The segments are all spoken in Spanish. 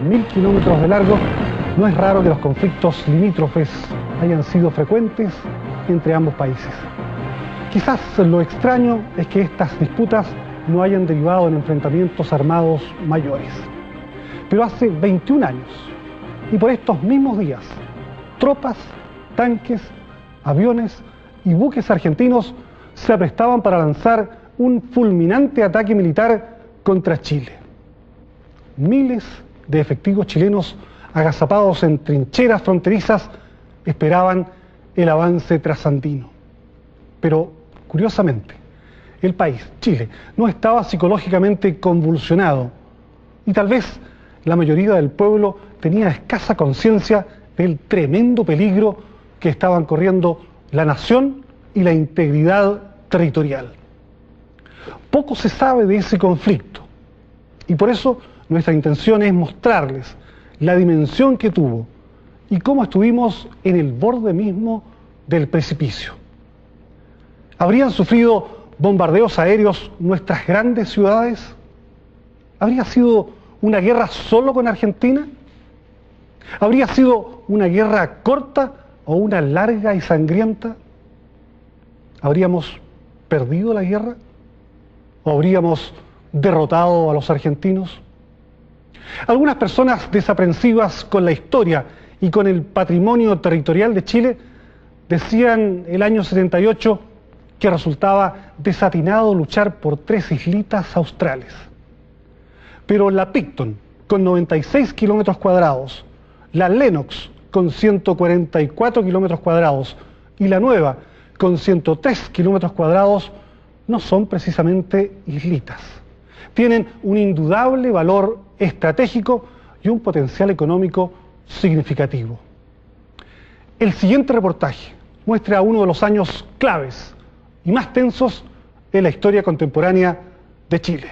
1000 kilómetros de largo, no es raro que los conflictos limítrofes hayan sido frecuentes entre ambos países. Quizás lo extraño es que estas disputas no hayan derivado en enfrentamientos armados mayores. Pero hace 21 años, y por estos mismos días, tropas, tanques, aviones y buques argentinos se aprestaban para lanzar un fulminante ataque militar contra Chile. Miles de efectivos chilenos agazapados en trincheras fronterizas esperaban el avance trasandino. Pero, curiosamente, el país, Chile, no estaba psicológicamente convulsionado y tal vez la mayoría del pueblo tenía escasa conciencia del tremendo peligro que estaban corriendo la nación y la integridad territorial. Poco se sabe de ese conflicto y por eso nuestra intención es mostrarles la dimensión que tuvo y cómo estuvimos en el borde mismo del precipicio. ¿Habrían sufrido bombardeos aéreos nuestras grandes ciudades? ¿Habría sido una guerra solo con Argentina? ¿Habría sido una guerra corta o una larga y sangrienta? ¿Habríamos perdido la guerra? ¿O habríamos derrotado a los argentinos? Algunas personas desaprensivas con la historia y con el patrimonio territorial de Chile decían el año 78 que resultaba desatinado luchar por 3 islitas australes. Pero la Picton, con 96 kilómetros cuadrados, la Lennox, con 144 kilómetros cuadrados, y la Nueva, con 103 kilómetros cuadrados, no son precisamente islitas. Tienen un indudable valor estratégico y un potencial económico significativo. El siguiente reportaje muestra uno de los años claves y más tensos en la historia contemporánea de Chile.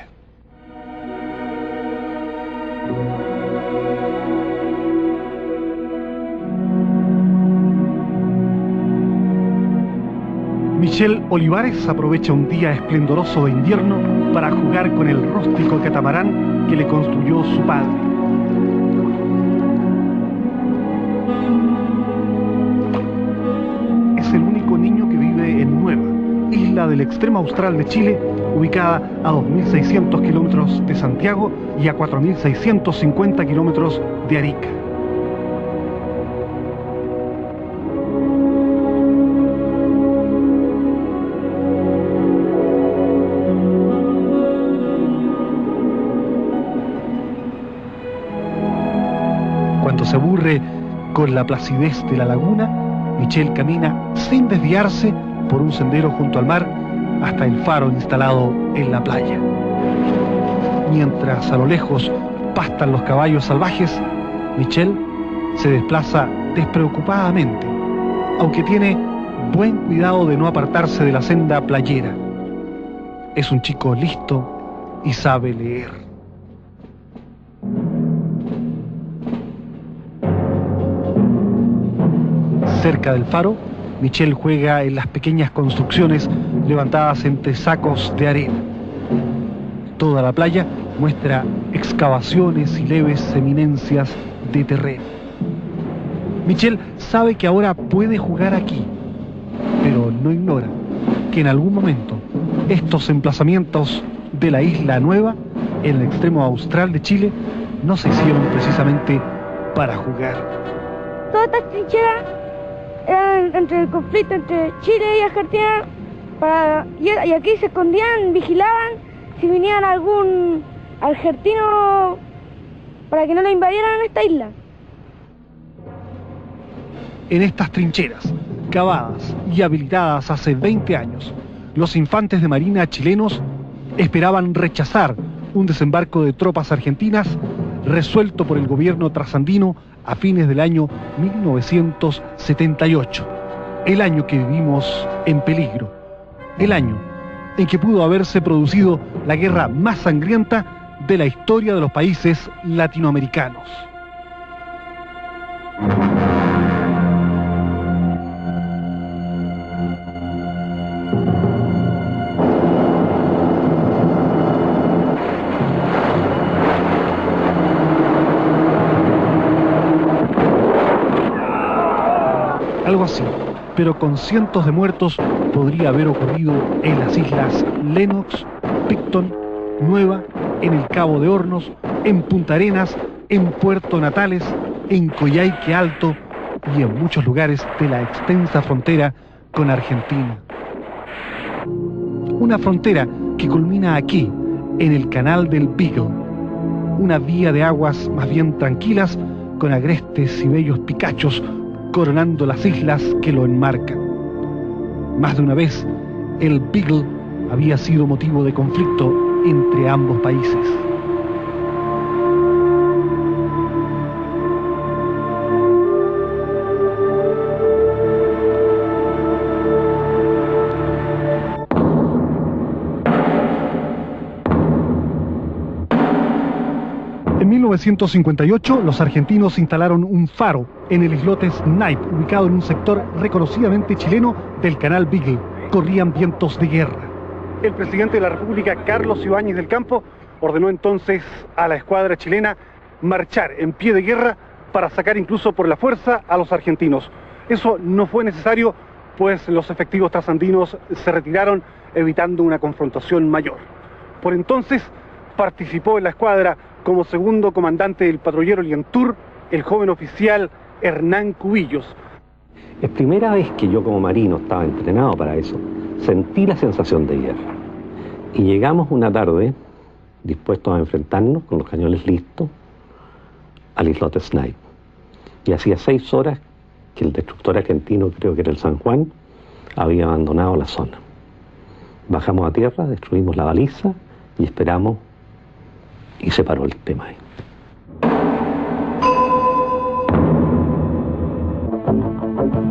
Michelle Olivares aprovecha un día esplendoroso de invierno para jugar con el rústico catamarán que le construyó su padre. Es el único niño que vive en Nueva, isla del extremo austral de Chile, ubicada a 2.600 kilómetros de Santiago y a 4.650 kilómetros de Arica. Cuando se aburre con la placidez de la laguna, Michelle camina sin desviarse por un sendero junto al mar hasta el faro instalado en la playa. Mientras a lo lejos pastan los caballos salvajes, Michelle se desplaza despreocupadamente, aunque tiene buen cuidado de no apartarse de la senda playera. Es un chico listo y sabe leer. Cerca del faro, Michelle juega en las pequeñas construcciones levantadas entre sacos de arena. Toda la playa muestra excavaciones y leves eminencias de terreno. Michelle sabe que ahora puede jugar aquí, pero no ignora que en algún momento estos emplazamientos de la Isla Nueva, en el extremo austral de Chile, no se hicieron precisamente para jugar. Todas estas trincheras eran entre el conflicto entre Chile y Argentina, y aquí se escondían, vigilaban si venían algún argentino para que no lo invadieran en esta isla. En estas trincheras, cavadas y habilitadas hace 20 años, los infantes de marina chilenos esperaban rechazar un desembarco de tropas argentinas resuelto por el gobierno trasandino a fines del año 1978, el año que vivimos en peligro, el año en que pudo haberse producido la guerra más sangrienta de la historia de los países latinoamericanos. Algo así, pero con cientos de muertos, podría haber ocurrido en las islas Lennox, Picton, Nueva, en el Cabo de Hornos, en Punta Arenas, en Puerto Natales, en Coyhaique Alto y en muchos lugares de la extensa frontera con Argentina. Una frontera que culmina aquí, en el canal del Beagle, una vía de aguas más bien tranquilas, con agrestes y bellos picachos coronando las islas que lo enmarcan. Más de una vez, el Beagle había sido motivo de conflicto entre ambos países. En 1958, los argentinos instalaron un faro en el islote Snipe, ubicado en un sector reconocidamente chileno del canal Beagle. Corrían vientos de guerra. El presidente de la República, Carlos Ibáñez del Campo, ordenó entonces a la escuadra chilena marchar en pie de guerra para sacar incluso por la fuerza a los argentinos. Eso no fue necesario, pues los efectivos trasandinos se retiraron, evitando una confrontación mayor. Por entonces, participó en la escuadra como segundo comandante del patrullero Lientur, el joven oficial Hernán Cubillos. Es primera vez que yo como marino estaba entrenado para eso. Sentí la sensación de guerra. Y llegamos una tarde, dispuestos a enfrentarnos con los cañones listos, al islote Snipe. Y hacía 6 horas que el destructor argentino, creo que era el San Juan, había abandonado la zona. Bajamos a tierra, destruimos la baliza y esperamos, y se paró el tema ahí.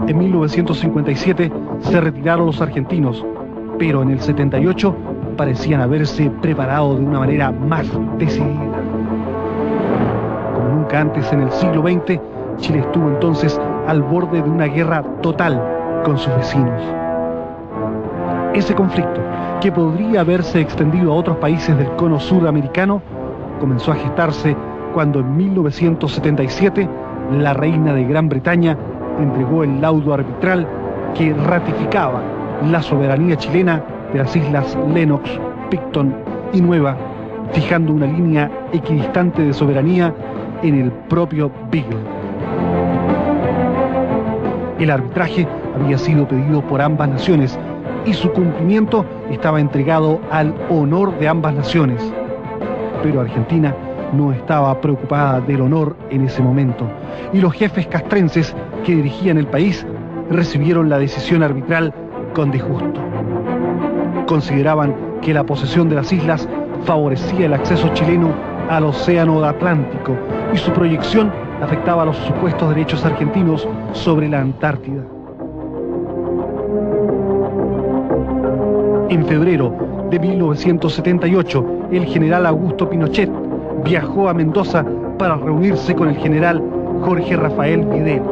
En 1957 se retiraron los argentinos, pero en el 78 parecían haberse preparado de una manera más decidida. Como nunca antes en el siglo XX, Chile estuvo entonces al borde de una guerra total con sus vecinos. Ese conflicto, que podría haberse extendido a otros países del cono sudamericano, comenzó a gestarse cuando en 1977 la reina de Gran Bretaña entregó el laudo arbitral que ratificaba la soberanía chilena de las islas Lennox, Picton y Nueva, fijando una línea equidistante de soberanía en el propio Beagle. El arbitraje había sido pedido por ambas naciones y su cumplimiento estaba entregado al honor de ambas naciones. Pero Argentina no estaba preocupada del honor en ese momento, y los jefes castrenses que dirigían el país recibieron la decisión arbitral con disgusto. Consideraban que la posesión de las islas favorecía el acceso chileno al Océano Atlántico y su proyección afectaba los supuestos derechos argentinos sobre la Antártida. En febrero de 1978, el general Augusto Pinochet viajó a Mendoza para reunirse con el general Jorge Rafael Videla.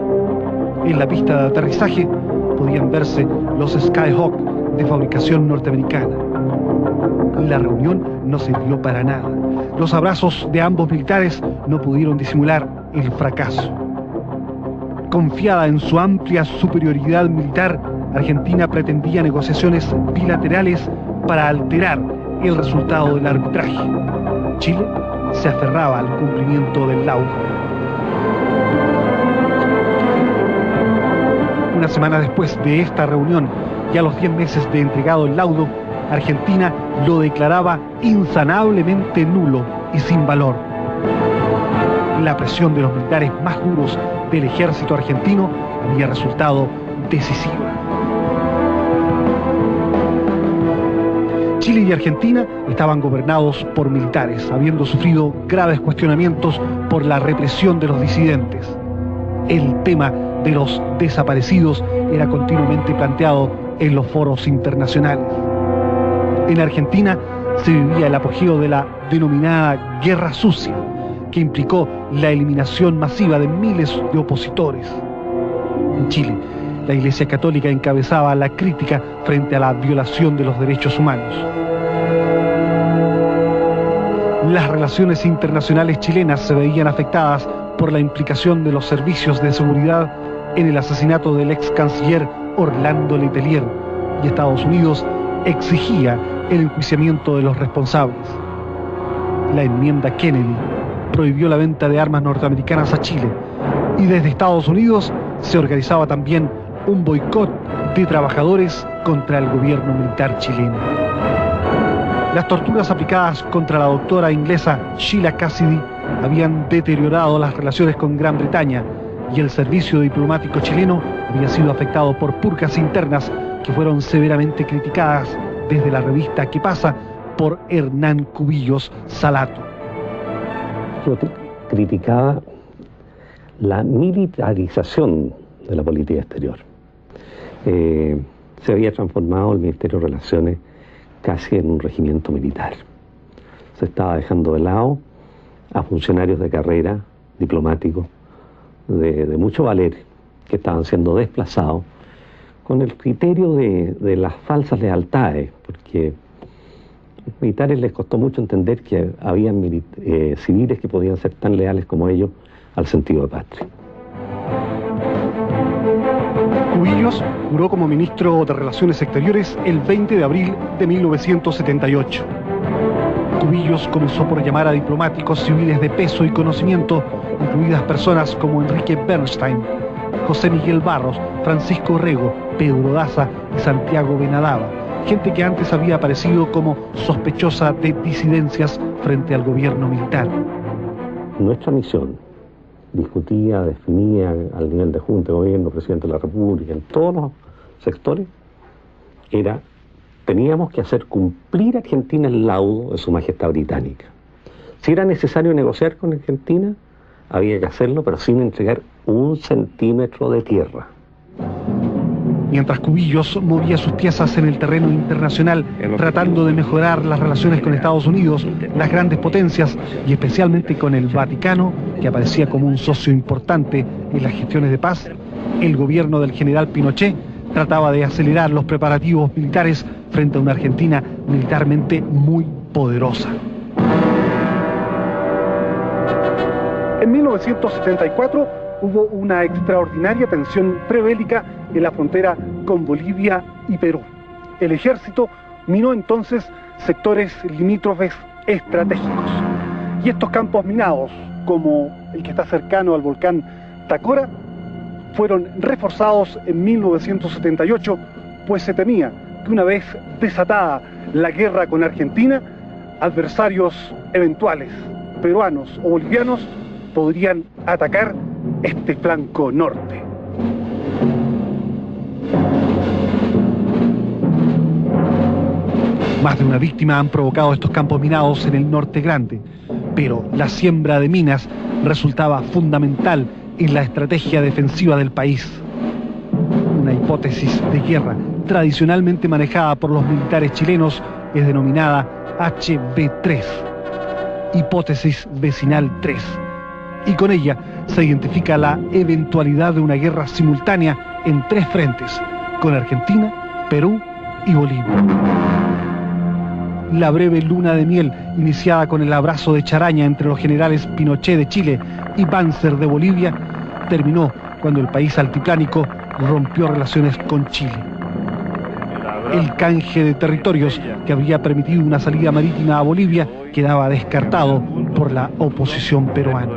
En la pista de aterrizaje podían verse los Skyhawk de fabricación norteamericana. La reunión no sirvió para nada. Los abrazos de ambos militares no pudieron disimular el fracaso. Confiada en su amplia superioridad militar, Argentina pretendía negociaciones bilaterales para alterar el resultado del arbitraje. Chile se aferraba al cumplimiento del laudo. Una semana después de esta reunión y a los 10 meses de entregado el laudo, Argentina lo declaraba insanablemente nulo y sin valor. La presión de los militares más duros del ejército argentino había resultado decisiva. Chile y Argentina estaban gobernados por militares, habiendo sufrido graves cuestionamientos por la represión de los disidentes. El tema de los desaparecidos era continuamente planteado en los foros internacionales. En Argentina se vivía el apogeo de la denominada Guerra Sucia, que implicó la eliminación masiva de miles de opositores. En Chile, la Iglesia Católica encabezaba la crítica frente a la violación de los derechos humanos. Las relaciones internacionales chilenas se veían afectadas por la implicación de los servicios de seguridad en el asesinato del ex canciller Orlando Letelier, y Estados Unidos exigía el enjuiciamiento de los responsables. La enmienda Kennedy prohibió la venta de armas norteamericanas a Chile, y desde Estados Unidos se organizaba también un boicot de trabajadores contra el gobierno militar chileno. Las torturas aplicadas contra la doctora inglesa Sheila Cassidy habían deteriorado las relaciones con Gran Bretaña, y el servicio diplomático chileno había sido afectado por purgas internas que fueron severamente criticadas desde la revista ¿Qué pasa? Por Hernán Cubillos Salato. Yo criticaba la militarización de la política exterior. Se había transformado el Ministerio de Relaciones casi en un regimiento militar. Se estaba dejando de lado a funcionarios de carrera, diplomáticos, de mucho valer, que estaban siendo desplazados con el criterio de las falsas lealtades, porque a los militares les costó mucho entender que había civiles que podían ser tan leales como ellos al sentido de patria. Cubillos juró como ministro de Relaciones Exteriores el 20 de abril de 1978. Cubillos comenzó por llamar a diplomáticos civiles de peso y conocimiento, incluidas personas como Enrique Bernstein, José Miguel Barros, Francisco Rego, Pedro Daza y Santiago Benadaba, gente que antes había aparecido como sospechosa de disidencias frente al gobierno militar. Nuestra misión, discutida, definida al nivel de Junta de Gobierno, Presidente de la República, en todos los sectores, era: teníamos que hacer cumplir a Argentina el laudo de Su Majestad Británica. Si era necesario negociar con Argentina, había que hacerlo, pero sin entregar un centímetro de tierra. Mientras Cubillos movía sus piezas en el terreno internacional, tratando de mejorar las relaciones con Estados Unidos, las grandes potencias y especialmente con el Vaticano, que aparecía como un socio importante en las gestiones de paz, el gobierno del general Pinochet trataba de acelerar los preparativos militares frente a una Argentina militarmente muy poderosa. En 1974 hubo una extraordinaria tensión prebélica en la frontera con Bolivia y Perú. El ejército minó entonces sectores limítrofes estratégicos. Y estos campos minados, como el que está cercano al volcán Tacora, fueron reforzados en 1978, pues se temía que una vez desatada la guerra con Argentina, adversarios eventuales, peruanos o bolivianos, podrían atacar este flanco norte. Más de una víctima han provocado estos campos minados en el norte grande, pero la siembra de minas resultaba fundamental en la estrategia defensiva del país. Una hipótesis de guerra tradicionalmente manejada por los militares chilenos es denominada HB3, Hipótesis Vecinal 3, y con ella se identifica la eventualidad de una guerra simultánea en 3 frentes, con Argentina, Perú y Bolivia. La breve luna de miel, iniciada con el abrazo de charaña entre los generales Pinochet de Chile y Banzer de Bolivia, terminó cuando el país altiplánico rompió relaciones con Chile. El canje de territorios que había permitido una salida marítima a Bolivia quedaba descartado por la oposición peruana.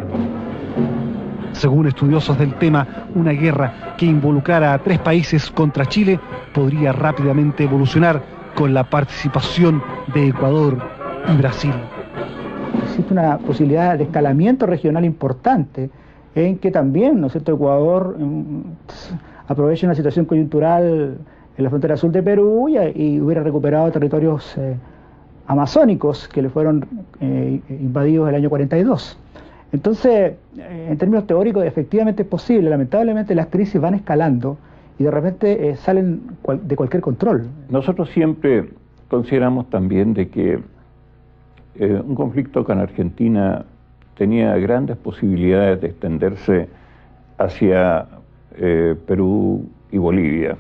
Según estudiosos del tema, una guerra que involucrara a 3 países contra Chile podría rápidamente evolucionar con la participación de Ecuador y Brasil. Existe una posibilidad de escalamiento regional importante en que también, ¿no es cierto?, Ecuador aproveche una situación coyuntural en la frontera sur de Perú y hubiera recuperado territorios amazónicos que le fueron invadidos el año 42. Entonces, en términos teóricos, efectivamente es posible. Lamentablemente las crisis van escalando y de repente salen de cualquier control. Nosotros siempre consideramos también de que un conflicto con Argentina tenía grandes posibilidades de extenderse hacia Perú y Bolivia.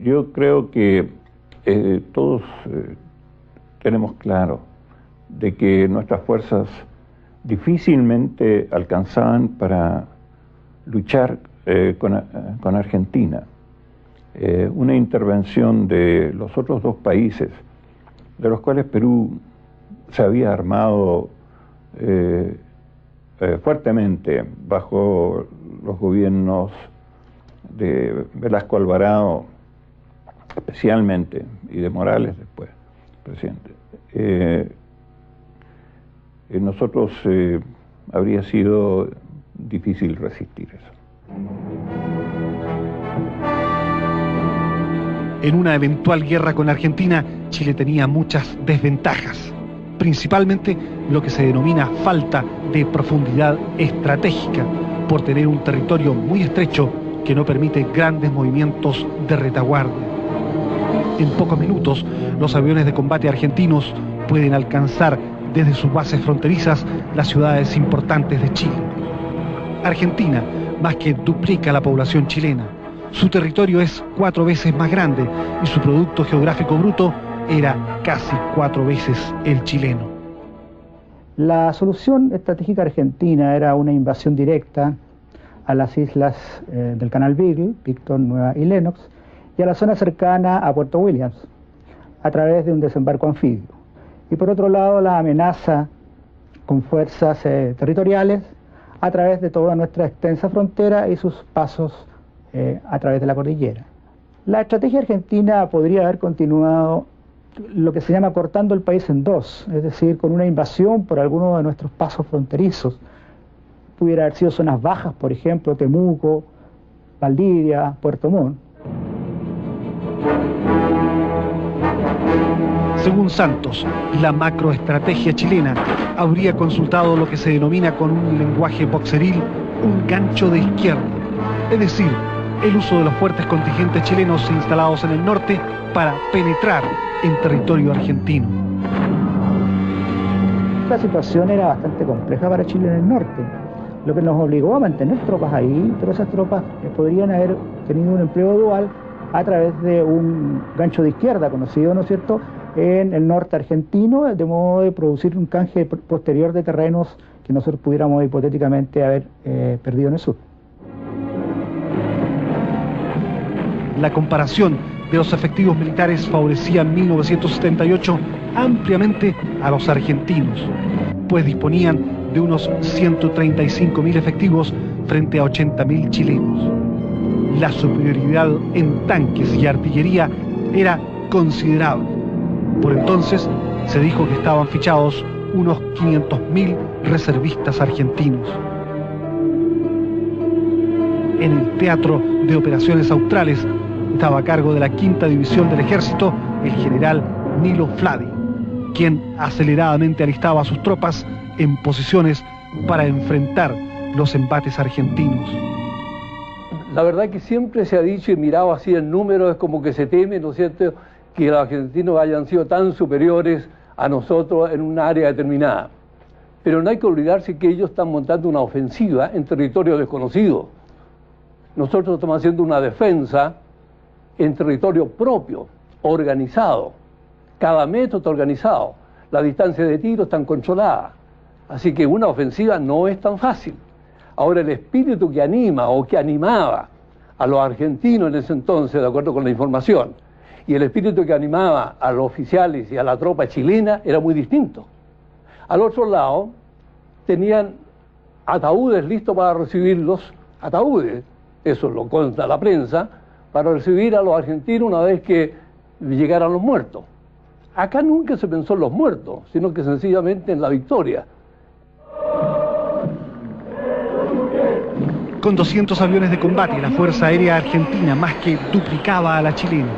Yo creo que todos tenemos claro de que nuestras fuerzas difícilmente alcanzaban para luchar con Argentina. Una intervención de los otros dos países, de los cuales Perú se había armado fuertemente bajo los gobiernos de Velasco Alvarado, especialmente, y de Morales después, presidente. Nosotros habría sido difícil resistir eso. En una eventual guerra con Argentina, Chile tenía muchas desventajas, principalmente lo que se denomina falta de profundidad estratégica, por tener un territorio muy estrecho que no permite grandes movimientos de retaguardia. En pocos minutos, los aviones de combate argentinos pueden alcanzar desde sus bases fronterizas las ciudades importantes de Chile. Argentina más que duplica la población chilena. Su territorio es 4 veces más grande y su producto geográfico bruto era casi 4 veces el chileno. La solución estratégica argentina era una invasión directa a las islas del Canal Beagle, Picton, Nueva y Lennox, y a la zona cercana a Puerto Williams, a través de un desembarco anfibio. Y por otro lado, la amenaza con fuerzas territoriales a través de toda nuestra extensa frontera y sus pasos a través de la cordillera. La estrategia argentina podría haber continuado lo que se llama cortando el país en dos, es decir, con una invasión por alguno de nuestros pasos fronterizos. Pudiera haber sido zonas bajas, por ejemplo, Temuco, Valdivia, Puerto Montt. Según Santos, la macroestrategia chilena habría consultado lo que se denomina con un lenguaje boxeril un gancho de izquierda, es decir, el uso de los fuertes contingentes chilenos instalados en el norte para penetrar en territorio argentino. La situación era bastante compleja para Chile en el norte, lo que nos obligó a mantener tropas ahí, pero esas tropas podrían haber tenido un empleo dual a través de un gancho de izquierda conocido, ¿no es cierto?, en el norte argentino, de modo de producir un canje posterior de terrenos que nosotros pudiéramos hipotéticamente haber perdido en el sur. La comparación de los efectivos militares favorecía en 1978 ampliamente a los argentinos, pues disponían de unos 135.000 efectivos frente a 80.000 chilenos. La superioridad en tanques y artillería era considerable. Por entonces se dijo que estaban fichados unos 500.000 reservistas argentinos. En el Teatro de Operaciones Australes estaba a cargo de la 5ª División del Ejército el general Nilo Fladi, quien aceleradamente alistaba a sus tropas en posiciones para enfrentar los embates argentinos. La verdad que siempre se ha dicho y mirado así en números, es como que se teme, ¿no es cierto?, que los argentinos hayan sido tan superiores a nosotros en un área determinada. Pero no hay que olvidarse que ellos están montando una ofensiva en territorio desconocido. Nosotros estamos haciendo una defensa en territorio propio, organizado. Cada metro está organizado. La distancia de tiro está controlada. Así que una ofensiva no es tan fácil. Ahora, el espíritu que anima o que animaba a los argentinos en ese entonces, de acuerdo con la información, y el espíritu que animaba a los oficiales y a la tropa chilena era muy distinto. Al otro lado, tenían ataúdes listos para recibirlos, ataúdes, eso lo cuenta la prensa, para recibir a los argentinos una vez que llegaran los muertos. Acá nunca se pensó en los muertos, sino que sencillamente en la victoria. Con 200 aviones de combate, la Fuerza Aérea Argentina más que duplicaba a la chilena.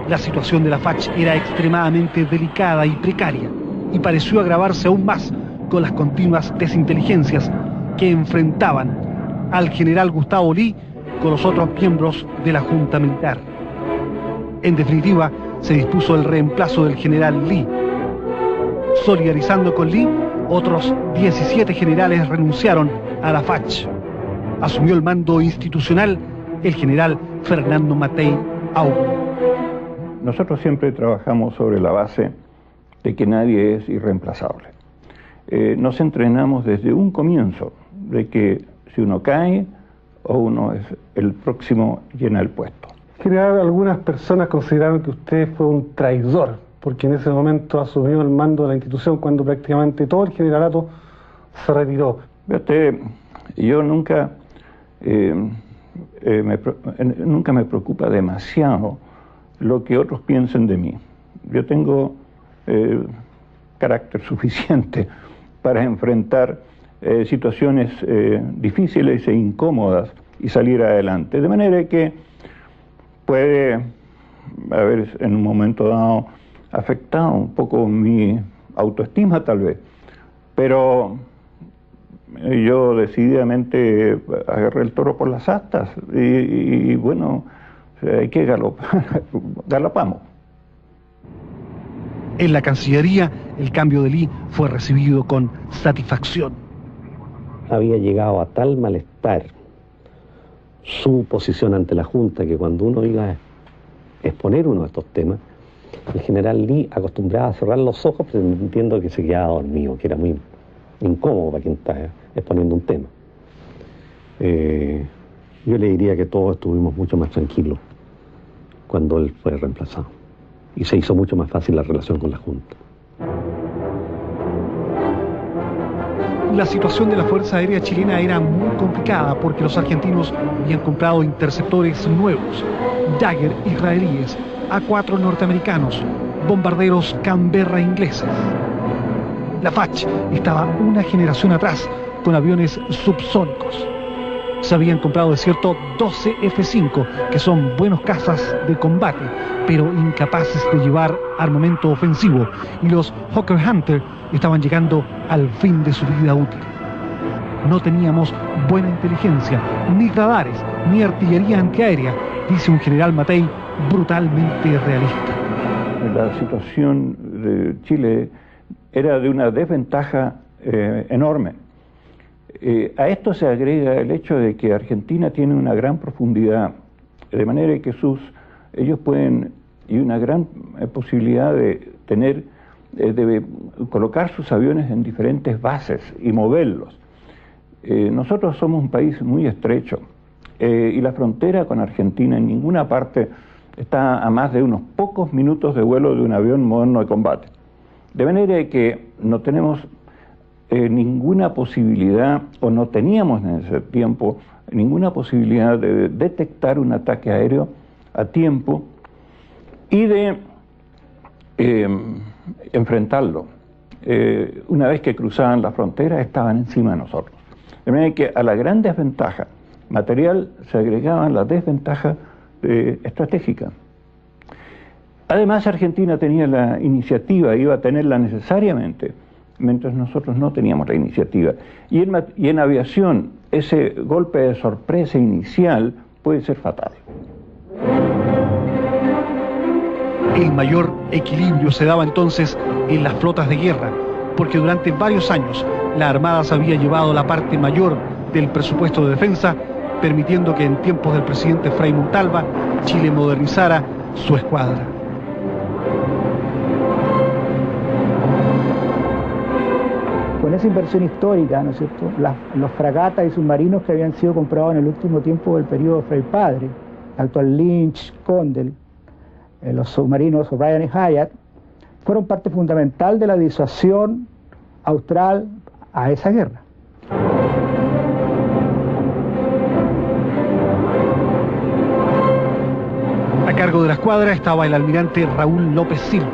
La situación de la FACH era extremadamente delicada y precaria, y pareció agravarse aún más con las continuas desinteligencias que enfrentaban al general Gustavo Lee con los otros miembros de la Junta Militar. En definitiva, se dispuso el reemplazo del general Lee. Solidarizando con Lee, otros 17 generales renunciaron a la FACH. Asumió el mando institucional el general Fernando Matei Aubry. Nosotros siempre trabajamos sobre la base de que nadie es irreemplazable. nos entrenamos desde un comienzo, de que si uno cae o uno es el próximo llena el puesto. General, algunas personas consideraron que usted fue un traidor, porque en ese momento asumió el mando de la institución cuando prácticamente todo el generalato se retiró. Fíjate, yo nunca me preocupa demasiado lo que otros piensen de mí. Yo tengo carácter suficiente para enfrentar situaciones difíciles e incómodas y salir adelante. De manera que puede haber en un momento dado afectado un poco mi autoestima tal vez, pero yo decididamente agarré el toro por las astas y bueno, hay que galopamos. En la Cancillería, el cambio de Lee fue recibido con satisfacción. Había llegado a tal malestar su posición ante la Junta que cuando uno iba a exponer uno de estos temas, el general Lee acostumbraba a cerrar los ojos pretendiendo que se quedaba dormido, que era muy incómodo para quien está exponiendo un tema. Yo le diría que todos estuvimos mucho más tranquilos cuando él fue reemplazado y se hizo mucho más fácil la relación con la Junta. La situación de la Fuerza Aérea Chilena era muy complicada porque los argentinos habían comprado interceptores nuevos, Jagger israelíes, A4 norteamericanos, bombarderos Canberra ingleses. La FACH estaba una generación atrás con aviones subsónicos. Se habían comprado, de cierto, 12 F-5, que son buenos cazas de combate, pero incapaces de llevar armamento ofensivo, y los Hawker Hunter estaban llegando al fin de su vida útil. No teníamos buena inteligencia, ni radares, ni artillería antiaérea, dice un general Matei brutalmente realista. La situación de Chile era de una desventaja enorme. A esto se agrega el hecho de que Argentina tiene una gran profundidad, de manera que ellos pueden, y una gran posibilidad de tener, de colocar sus aviones en diferentes bases y moverlos. Nosotros somos un país muy estrecho y la frontera con Argentina en ninguna parte está a más de unos pocos minutos de vuelo de un avión moderno de combate. De manera que no tenemos ninguna posibilidad, o no teníamos en ese tiempo, ninguna posibilidad de detectar un ataque aéreo a tiempo y de enfrentarlo. Una vez que cruzaban la frontera, estaban encima de nosotros. De manera que a la gran desventaja material se agregaban las desventajas estratégica. Además, Argentina tenía la iniciativa, iba a tenerla necesariamente, mientras nosotros no teníamos la iniciativa. Y en aviación, ese golpe de sorpresa inicial puede ser fatal. El mayor equilibrio se daba entonces en las flotas de guerra, porque durante varios años la Armada se había llevado la parte mayor del presupuesto de defensa, permitiendo que en tiempos del presidente Frei Montalva, Chile modernizara su escuadra. Con esa inversión histórica, ¿no es cierto?, los fragatas y submarinos que habían sido comprados en el último tiempo del periodo Frei Padre, el actual Lynch, Condell, los submarinos O'Brien y Hyatt, fueron parte fundamental de la disuasión austral a esa guerra. A cargo de la escuadra estaba el almirante Raúl López Silva,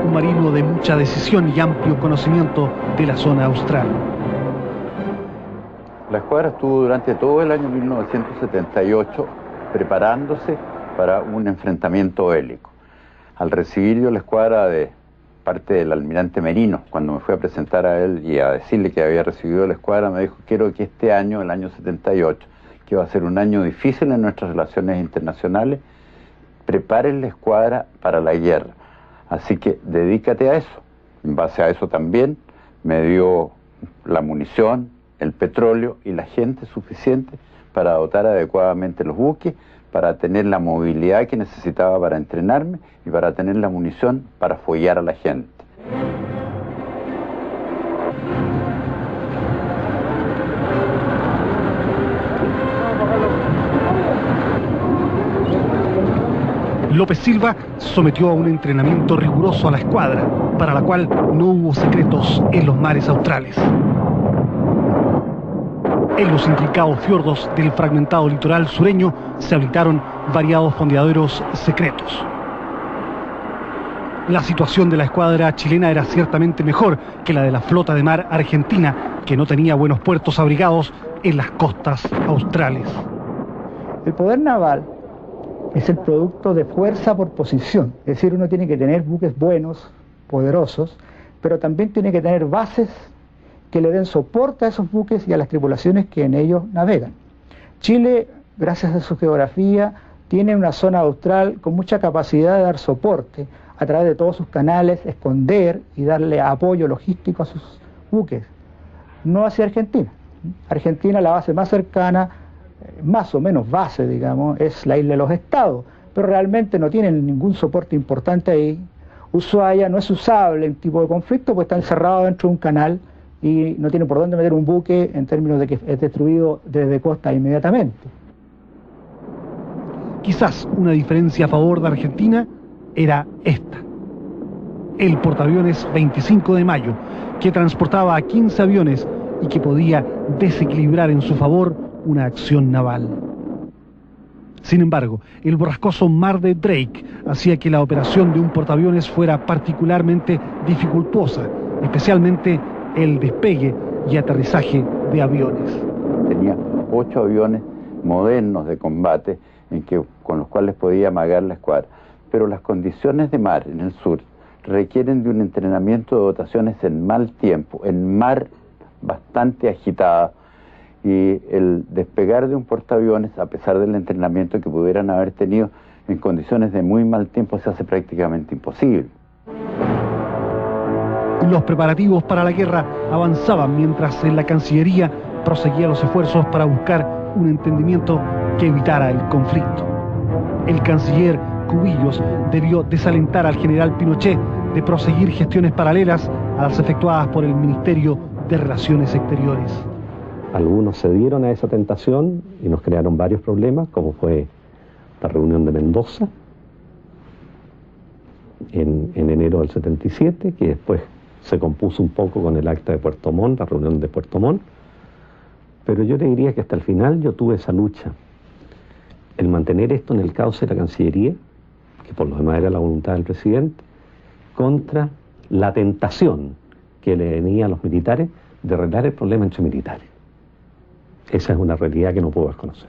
un marino de mucha decisión y amplio conocimiento de la zona austral. La escuadra estuvo durante todo el año 1978 preparándose para un enfrentamiento bélico. Al recibir yo la escuadra de parte del almirante Merino, cuando me fui a presentar a él y a decirle que había recibido la escuadra, me dijo: quiero que este año, el año 78, que va a ser un año difícil en nuestras relaciones internacionales, preparen la escuadra para la guerra. Así que dedícate a eso. En base a eso también me dio la munición, el petróleo y la gente suficiente para dotar adecuadamente los buques, para tener la movilidad que necesitaba para entrenarme y para tener la munición para follar a la gente. López Silva sometió a un entrenamiento riguroso a la escuadra, para la cual no hubo secretos en los mares australes. En los intrincados fiordos del fragmentado litoral sureño se habilitaron variados fondeaderos secretos. La situación de la escuadra chilena era ciertamente mejor que la de la flota de mar argentina, que no tenía buenos puertos abrigados en las costas australes. El poder naval es el producto de fuerza por posición, es decir, uno tiene que tener buques buenos, poderosos, pero también tiene que tener bases que le den soporte a esos buques y a las tripulaciones que en ellos navegan. Chile, gracias a su geografía, tiene una zona austral con mucha capacidad de dar soporte a través de todos sus canales, esconder y darle apoyo logístico a sus buques. No hacia Argentina. Argentina, la base más cercana, más o menos base, digamos, es la isla de los Estados, pero realmente no tienen ningún soporte importante ahí. Ushuaia no es usable en tipo de conflicto, pues está encerrado dentro de un canal y no tiene por dónde meter un buque en términos de que es destruido desde costa inmediatamente. Quizás una diferencia a favor de Argentina era esta: el portaaviones 25 de Mayo, que transportaba a 15 aviones y que podía desequilibrar en su favor una acción naval. Sin embargo, el borrascoso mar de Drake hacía que la operación de un portaaviones fuera particularmente dificultosa, especialmente el despegue y aterrizaje de aviones. Tenía 8 aviones modernos de combate con los cuales podía amagar la escuadra, pero las condiciones de mar en el sur requieren de un entrenamiento de dotaciones en mal tiempo, en mar bastante agitada, y el despegar de un portaaviones, a pesar del entrenamiento que pudieran haber tenido en condiciones de muy mal tiempo, se hace prácticamente imposible. Los preparativos para la guerra avanzaban mientras en la Cancillería proseguían los esfuerzos para buscar un entendimiento que evitara el conflicto. El canciller Cubillos debió desalentar al general Pinochet de proseguir gestiones paralelas a las efectuadas por el Ministerio de Relaciones Exteriores. Algunos cedieron a esa tentación y nos crearon varios problemas, como fue la reunión de Mendoza en enero del 77, que después se compuso un poco con el acta de Puerto Montt, la reunión de Puerto Montt, pero yo le diría que hasta el final yo tuve esa lucha, el mantener esto en el cauce de la Cancillería, que por lo demás era la voluntad del presidente, contra la tentación que le venía a los militares de arreglar el problema entre militares. Esa es una realidad que no puedo desconocer.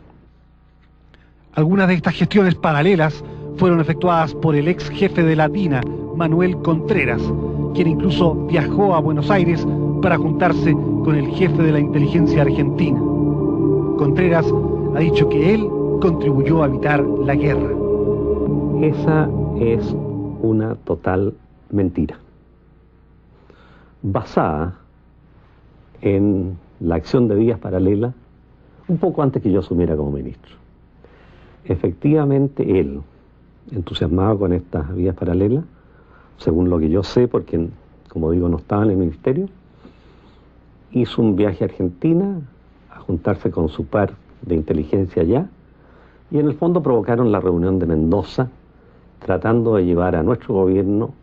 Algunas de estas gestiones paralelas fueron efectuadas por el ex jefe de la DINA, Manuel Contreras, quien incluso viajó a Buenos Aires para juntarse con el jefe de la inteligencia argentina. Contreras ha dicho que él contribuyó a evitar la guerra. Esa es una total mentira, basada en la acción de vías paralelas un poco antes que yo asumiera como ministro. Efectivamente, él, entusiasmado con estas vías paralelas, según lo que yo sé, porque, como digo, no estaba en el ministerio, hizo un viaje a Argentina a juntarse con su par de inteligencia allá, y en el fondo provocaron la reunión de Mendoza, tratando de llevar a nuestro gobierno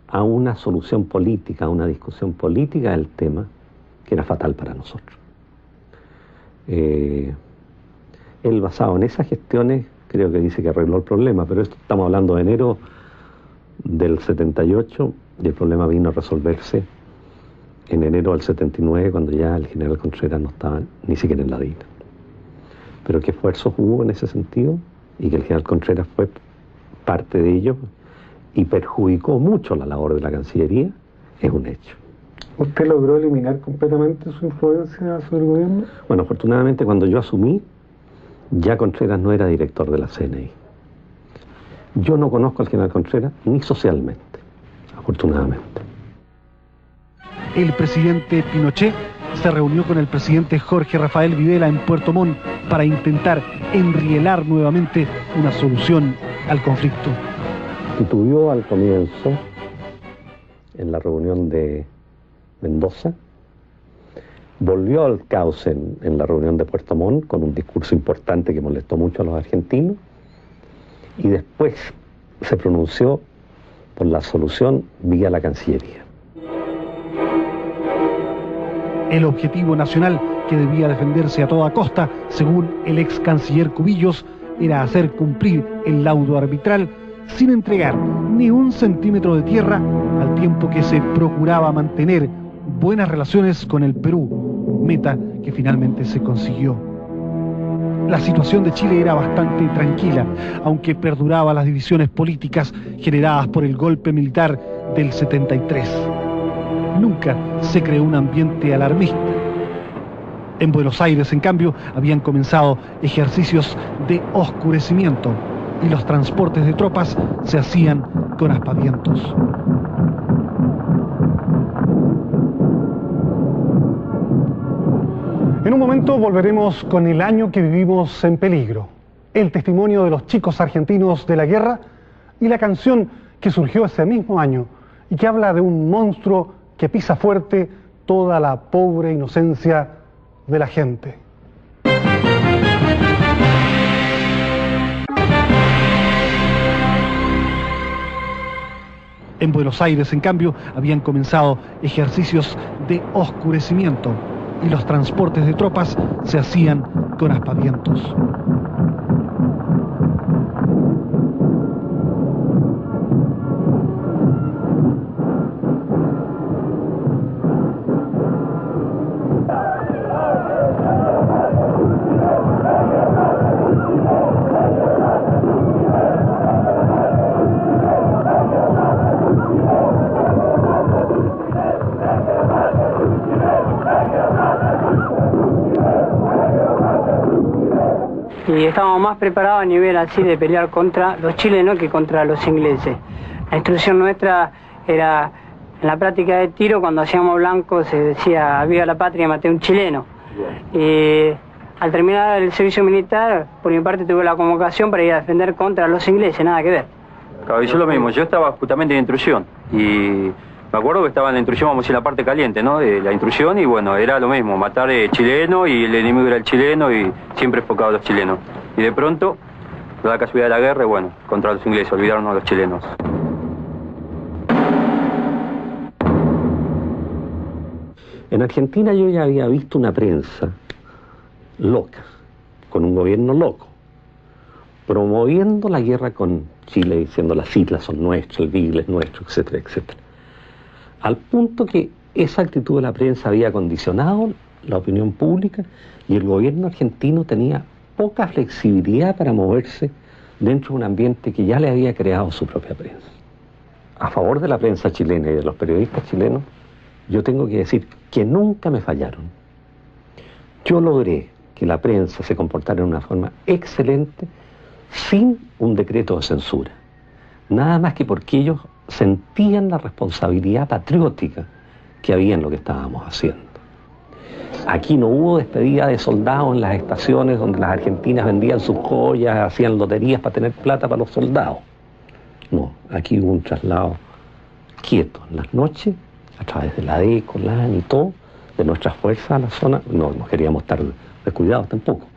a una solución política, a una discusión política del tema, que era fatal para nosotros. Él, basado en esas gestiones, creo que dice que arregló el problema, pero esto estamos hablando de enero del 78 y el problema vino a resolverse en enero del 79, cuando ya el general Contreras no estaba ni siquiera en la DINA. Pero qué esfuerzos hubo en ese sentido, y que el general Contreras fue parte de ello y perjudicó mucho la labor de la Cancillería, es un hecho. ¿Usted logró eliminar completamente su influencia sobre el gobierno? Bueno, afortunadamente cuando yo asumí, ya Contreras no era director de la CNI. Yo no conozco al general Contreras ni socialmente, afortunadamente. El presidente Pinochet se reunió con el presidente Jorge Rafael Videla en Puerto Montt para intentar enrielar nuevamente una solución al conflicto. Titubeó al comienzo en la reunión de Mendoza, volvió al cauce en la reunión de Puerto Montt con un discurso importante que molestó mucho a los argentinos, y después se pronunció por la solución vía la Cancillería. El objetivo nacional que debía defenderse a toda costa, según el ex canciller Cubillos, era hacer cumplir el laudo arbitral sin entregar ni un centímetro de tierra, al tiempo que se procuraba mantener buenas relaciones con el Perú, meta que finalmente se consiguió. La situación de Chile era bastante tranquila, aunque perduraban las divisiones políticas generadas por el golpe militar del 73. Nunca se creó un ambiente alarmista. En Buenos Aires, en cambio, habían comenzado ejercicios de oscurecimiento y los transportes de tropas se hacían con aspavientos. En un momento volveremos con el año que vivimos en peligro, el testimonio de los chicos argentinos de la guerra y la canción que surgió ese mismo año y que habla de un monstruo que pisa fuerte toda la pobre inocencia de la gente. En Buenos Aires, en cambio, habían comenzado ejercicios de oscurecimiento y los transportes de tropas se hacían con aspavientos. Y estábamos más preparados a nivel así de pelear contra los chilenos que contra los ingleses. La instrucción nuestra era, en la práctica de tiro, cuando hacíamos blanco se decía viva la patria, maté a un chileno. Y al terminar el servicio militar, por mi parte tuve la convocación para ir a defender contra los ingleses, nada que ver. Claro, yo lo mismo, yo estaba justamente en instrucción y me acuerdo que estaba en la instrucción, vamos a decir, la parte caliente, ¿no? De la instrucción, y bueno, era lo mismo, matar chileno, y el enemigo era el chileno, y siempre enfocado a los chilenos. Y de pronto, la casualidad de la guerra, y bueno, contra los ingleses, olvidaron a los chilenos. En Argentina yo ya había visto una prensa loca, con un gobierno loco, promoviendo la guerra con Chile, diciendo las islas son nuestras, el Beagle es nuestro, etcétera, etcétera. Al punto que esa actitud de la prensa había condicionado la opinión pública y el gobierno argentino tenía poca flexibilidad para moverse dentro de un ambiente que ya le había creado su propia prensa. A favor de la prensa chilena y de los periodistas chilenos, yo tengo que decir que nunca me fallaron. Yo logré que la prensa se comportara de una forma excelente sin un decreto de censura. Nada más que porque ellos sentían la responsabilidad patriótica que había en lo que estábamos haciendo. Aquí no hubo despedida de soldados en las estaciones donde las argentinas vendían sus joyas, hacían loterías para tener plata para los soldados. No, aquí hubo un traslado quieto en las noches, a través de la DECO, la AN y todo, de nuestras fuerzas a la zona. No queríamos estar descuidados tampoco.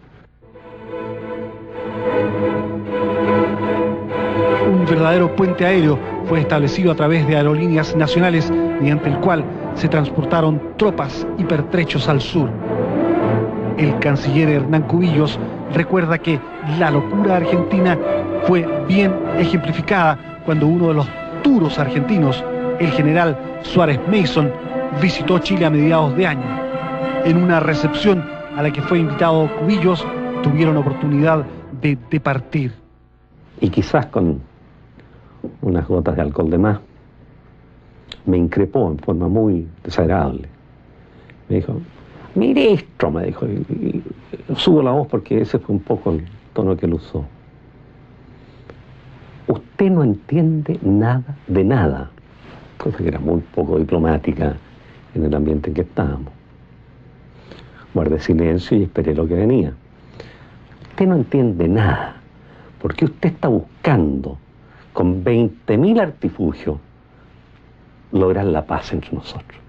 Un verdadero puente aéreo fue establecido a través de aerolíneas nacionales, mediante el cual se transportaron tropas y pertrechos al sur. El canciller Hernán Cubillos recuerda que la locura argentina fue bien ejemplificada cuando uno de los duros argentinos, el general Suárez Mason, visitó Chile a mediados de año. En una recepción a la que fue invitado Cubillos, tuvieron oportunidad de partir. Y quizás con unas gotas de alcohol de más, me increpó en forma muy desagradable. Me dijo, ministro, me dijo, y subo la voz porque ese fue un poco el tono que él usó. Usted no entiende nada de nada, cosa que era muy poco diplomática en el ambiente en que estábamos. Guardé silencio y esperé lo que venía. Usted no entiende nada, porque usted está buscando con 20.000 artilugios lograr la paz entre nosotros.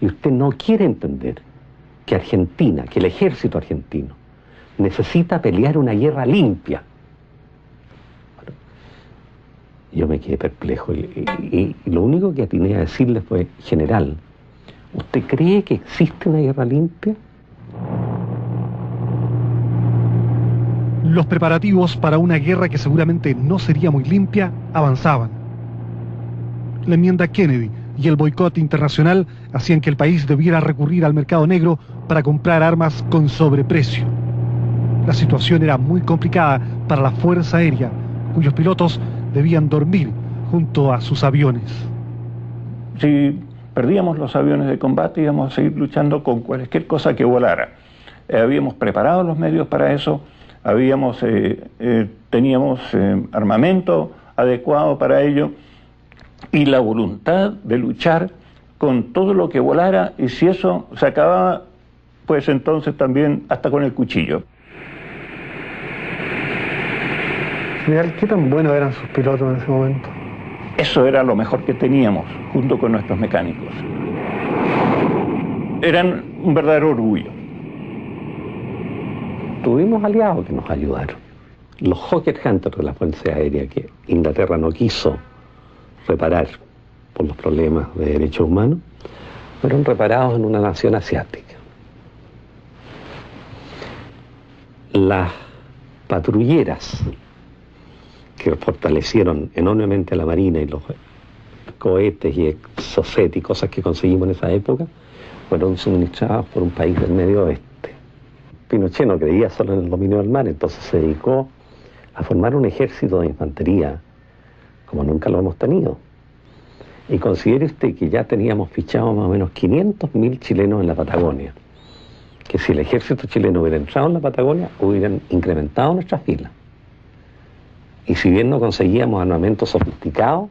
Y usted no quiere entender que Argentina, que el ejército argentino necesita pelear una guerra limpia. Yo me quedé perplejo y lo único que atiné a decirle fue: general, ¿usted cree que existe una guerra limpia? Los preparativos para una guerra que seguramente no sería muy limpia avanzaban. La enmienda Kennedy y el boicot internacional hacían que el país debiera recurrir al mercado negro para comprar armas con sobreprecio. La situación era muy complicada para la Fuerza Aérea, cuyos pilotos debían dormir junto a sus aviones. Si perdíamos los aviones de combate, íbamos a seguir luchando con cualquier cosa que volara. Habíamos preparado los medios para eso, teníamos armamento adecuado para ello y la voluntad de luchar con todo lo que volara, y si eso se acababa, pues entonces también hasta con el cuchillo. General, ¿qué tan buenos eran sus pilotos en ese momento? Eso era lo mejor que teníamos, junto con nuestros mecánicos. Eran un verdadero orgullo. Tuvimos aliados que nos ayudaron. Los Hawker Hunters de la Fuerza Aérea, que Inglaterra no quiso reparar por los problemas de derechos humanos, fueron reparados en una nación asiática. Las patrulleras que fortalecieron enormemente a la Marina y los cohetes y exocet y cosas que conseguimos en esa época fueron suministradas por un país del Medio Oeste. Pinochet no creía solo en el dominio del mar, entonces se dedicó a formar un ejército de infantería como nunca lo hemos tenido. Y considere usted que ya teníamos fichados más o menos 500.000 chilenos en la Patagonia, que si el ejército chileno hubiera entrado en la Patagonia, hubieran incrementado nuestras filas. Y si bien no conseguíamos armamento sofisticado,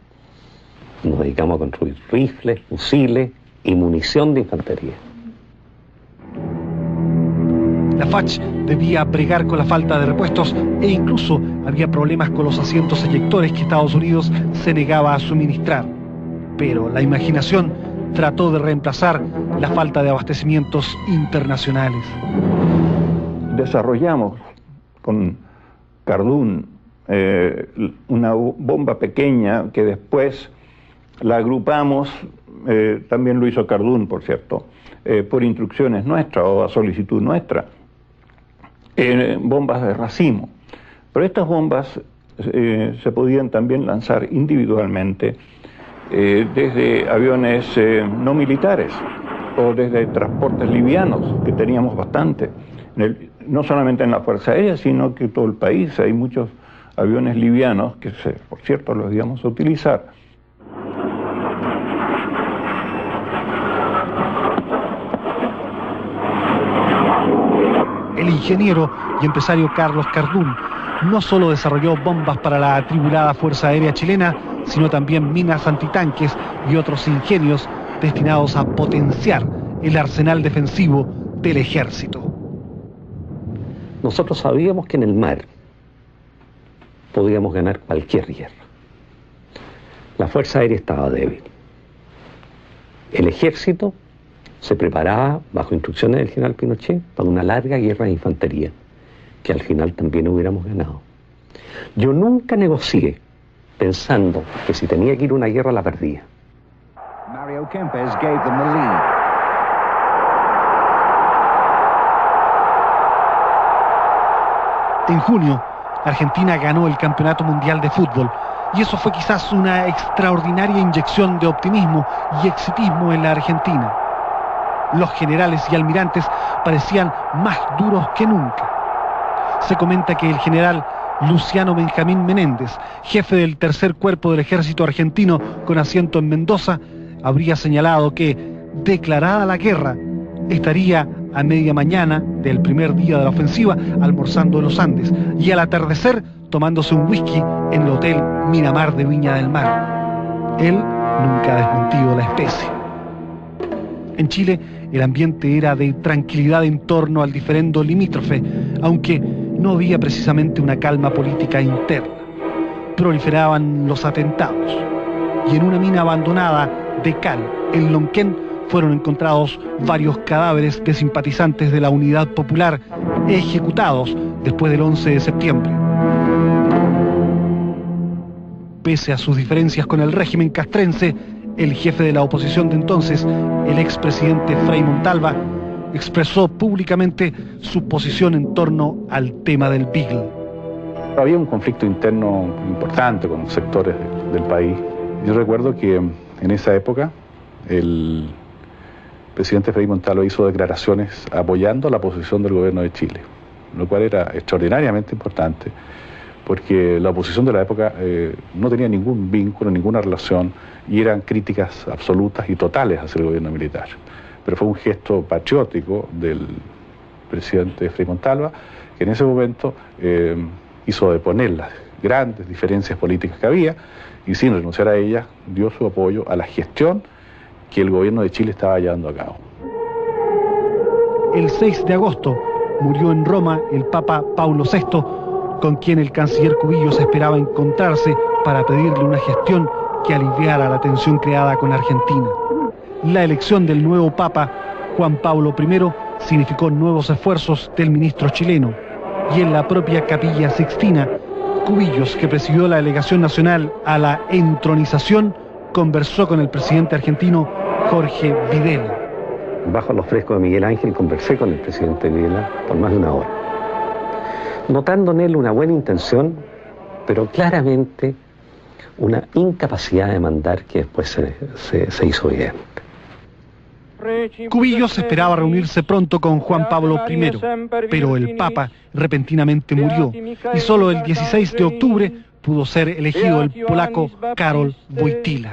nos dedicamos a construir rifles, fusiles y munición de infantería. La FACH debía bregar con la falta de repuestos e incluso había problemas con los asientos eyectores que Estados Unidos se negaba a suministrar. Pero la imaginación trató de reemplazar la falta de abastecimientos internacionales. Desarrollamos con Cardún una bomba pequeña que después la agrupamos, también lo hizo Cardún, por cierto, por instrucciones nuestras o a solicitud nuestra, bombas de racimo. Pero estas bombas se podían también lanzar individualmente desde aviones no militares o desde transportes livianos, que teníamos bastante, no solamente en la Fuerza Aérea, sino que todo el país. Hay muchos aviones livianos que, por cierto, los íbamos a utilizar. El ingeniero y empresario Carlos Cardún no solo desarrolló bombas para la atribulada Fuerza Aérea chilena, sino también minas antitanques y otros ingenios destinados a potenciar el arsenal defensivo del ejército. Nosotros sabíamos que en el mar podíamos ganar cualquier guerra. La Fuerza Aérea estaba débil. El ejército se preparaba, bajo instrucciones del general Pinochet, para una larga guerra de infantería, que al final también hubiéramos ganado. Yo nunca negocié pensando que si tenía que ir a una guerra la perdía. Mario Kempes gave them the lead. En junio, Argentina ganó el Campeonato Mundial de Fútbol, y eso fue quizás una extraordinaria inyección de optimismo y exitismo en la Argentina. Los generales y almirantes parecían más duros que nunca. Se comenta que el general Luciano Benjamín Menéndez, jefe del tercer cuerpo del ejército argentino con asiento en Mendoza, habría señalado que, declarada la guerra, estaría a media mañana del primer día de la ofensiva almorzando en los Andes y al atardecer tomándose un whisky en el Hotel Miramar de Viña del Mar. Él nunca ha desmentido la especie. En Chile, el ambiente era de tranquilidad en torno al diferendo limítrofe, aunque no había precisamente una calma política interna. Proliferaban los atentados, y en una mina abandonada de cal, en Lonquén, fueron encontrados varios cadáveres de simpatizantes de la Unidad Popular ejecutados después del 11 de septiembre. Pese a sus diferencias con el régimen castrense, el jefe de la oposición de entonces, el expresidente Frei Montalva, expresó públicamente su posición en torno al tema del Beagle. Había un conflicto interno importante con sectores del país. Yo recuerdo que en esa época el presidente Frei Montalva hizo declaraciones apoyando la posición del gobierno de Chile, lo cual era extraordinariamente importante, porque la oposición de la época no tenía ningún vínculo, ninguna relación, y eran críticas absolutas y totales hacia el gobierno militar. Pero fue un gesto patriótico del presidente Frei Montalva, que en ese momento hizo deponer las grandes diferencias políticas que había, y sin renunciar a ellas, dio su apoyo a la gestión que el gobierno de Chile estaba llevando a cabo. El 6 de agosto murió en Roma el Papa Paulo VI, con quien el canciller Cubillos esperaba encontrarse para pedirle una gestión que aliviara la tensión creada con Argentina. La elección del nuevo Papa, Juan Pablo I, significó nuevos esfuerzos del ministro chileno, y en la propia Capilla Sixtina, Cubillos, que presidió la delegación nacional a la entronización, conversó con el presidente argentino Jorge Videla. Bajo los frescos de Miguel Ángel conversé con el presidente Videla por más de una hora, notando en él una buena intención, pero claramente una incapacidad de mandar que después se hizo evidente. Cubillos esperaba reunirse pronto con Juan Pablo I, pero el Papa repentinamente murió, y solo el 16 de octubre pudo ser elegido el polaco Karol Wojtyła.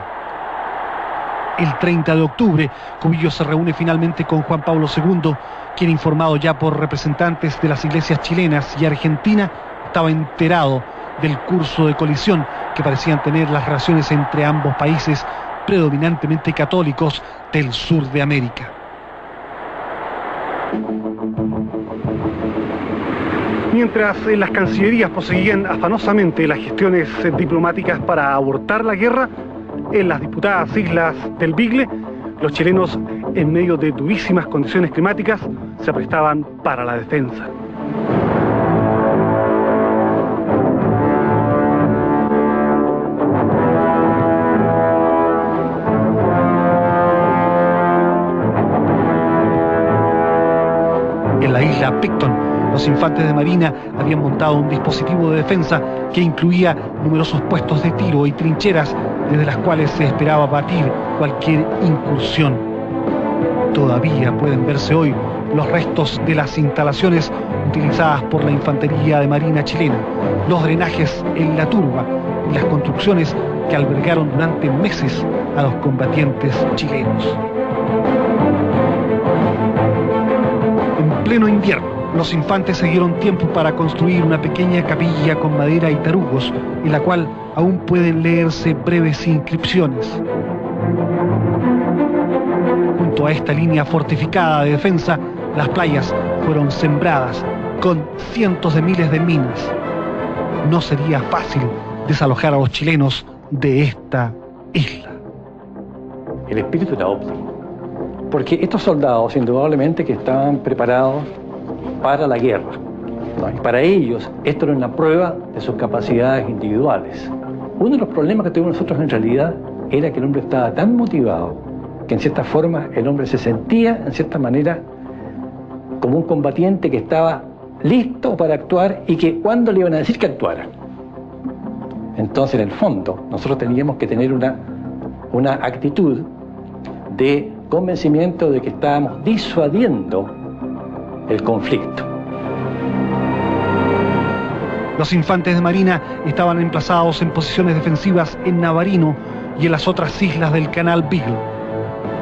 El 30 de octubre, Cubillos se reúne finalmente con Juan Pablo II, quien, informado ya por representantes de las iglesias chilenas y Argentina, estaba enterado del curso de colisión que parecían tener las relaciones entre ambos países predominantemente católicos del sur de América. Mientras en las cancillerías proseguían afanosamente las gestiones diplomáticas para abortar la guerra, en las disputadas islas del Beagle, los chilenos, en medio de durísimas condiciones climáticas, se prestaban para la defensa. En la isla Picton, los infantes de marina habían montado un dispositivo de defensa que incluía numerosos puestos de tiro y trincheras desde las cuales se esperaba batir cualquier incursión. Todavía pueden verse hoy los restos de las instalaciones utilizadas por la infantería de marina chilena, los drenajes en la turba y las construcciones que albergaron durante meses a los combatientes chilenos. En pleno invierno, los infantes se dieron tiempo para construir una pequeña capilla con madera y tarugos, en la cual aún pueden leerse breves inscripciones. Junto a esta línea fortificada de defensa, las playas fueron sembradas con cientos de miles de minas. No sería fácil desalojar a los chilenos de esta isla. El espíritu era óptimo, porque estos soldados indudablemente que estaban preparados para la guerra, ¿no? Y para ellos esto era una prueba de sus capacidades individuales. Uno de los problemas que tuvimos nosotros en realidad era que el hombre estaba tan motivado que en cierta forma el hombre se sentía en cierta manera como un combatiente que estaba listo para actuar y que cuando le iban a decir que actuara. Entonces en el fondo nosotros teníamos que tener una actitud de convencimiento de que estábamos disuadiendo el conflicto. Los infantes de marina estaban emplazados en posiciones defensivas en Navarino y en las otras islas del canal Beagle.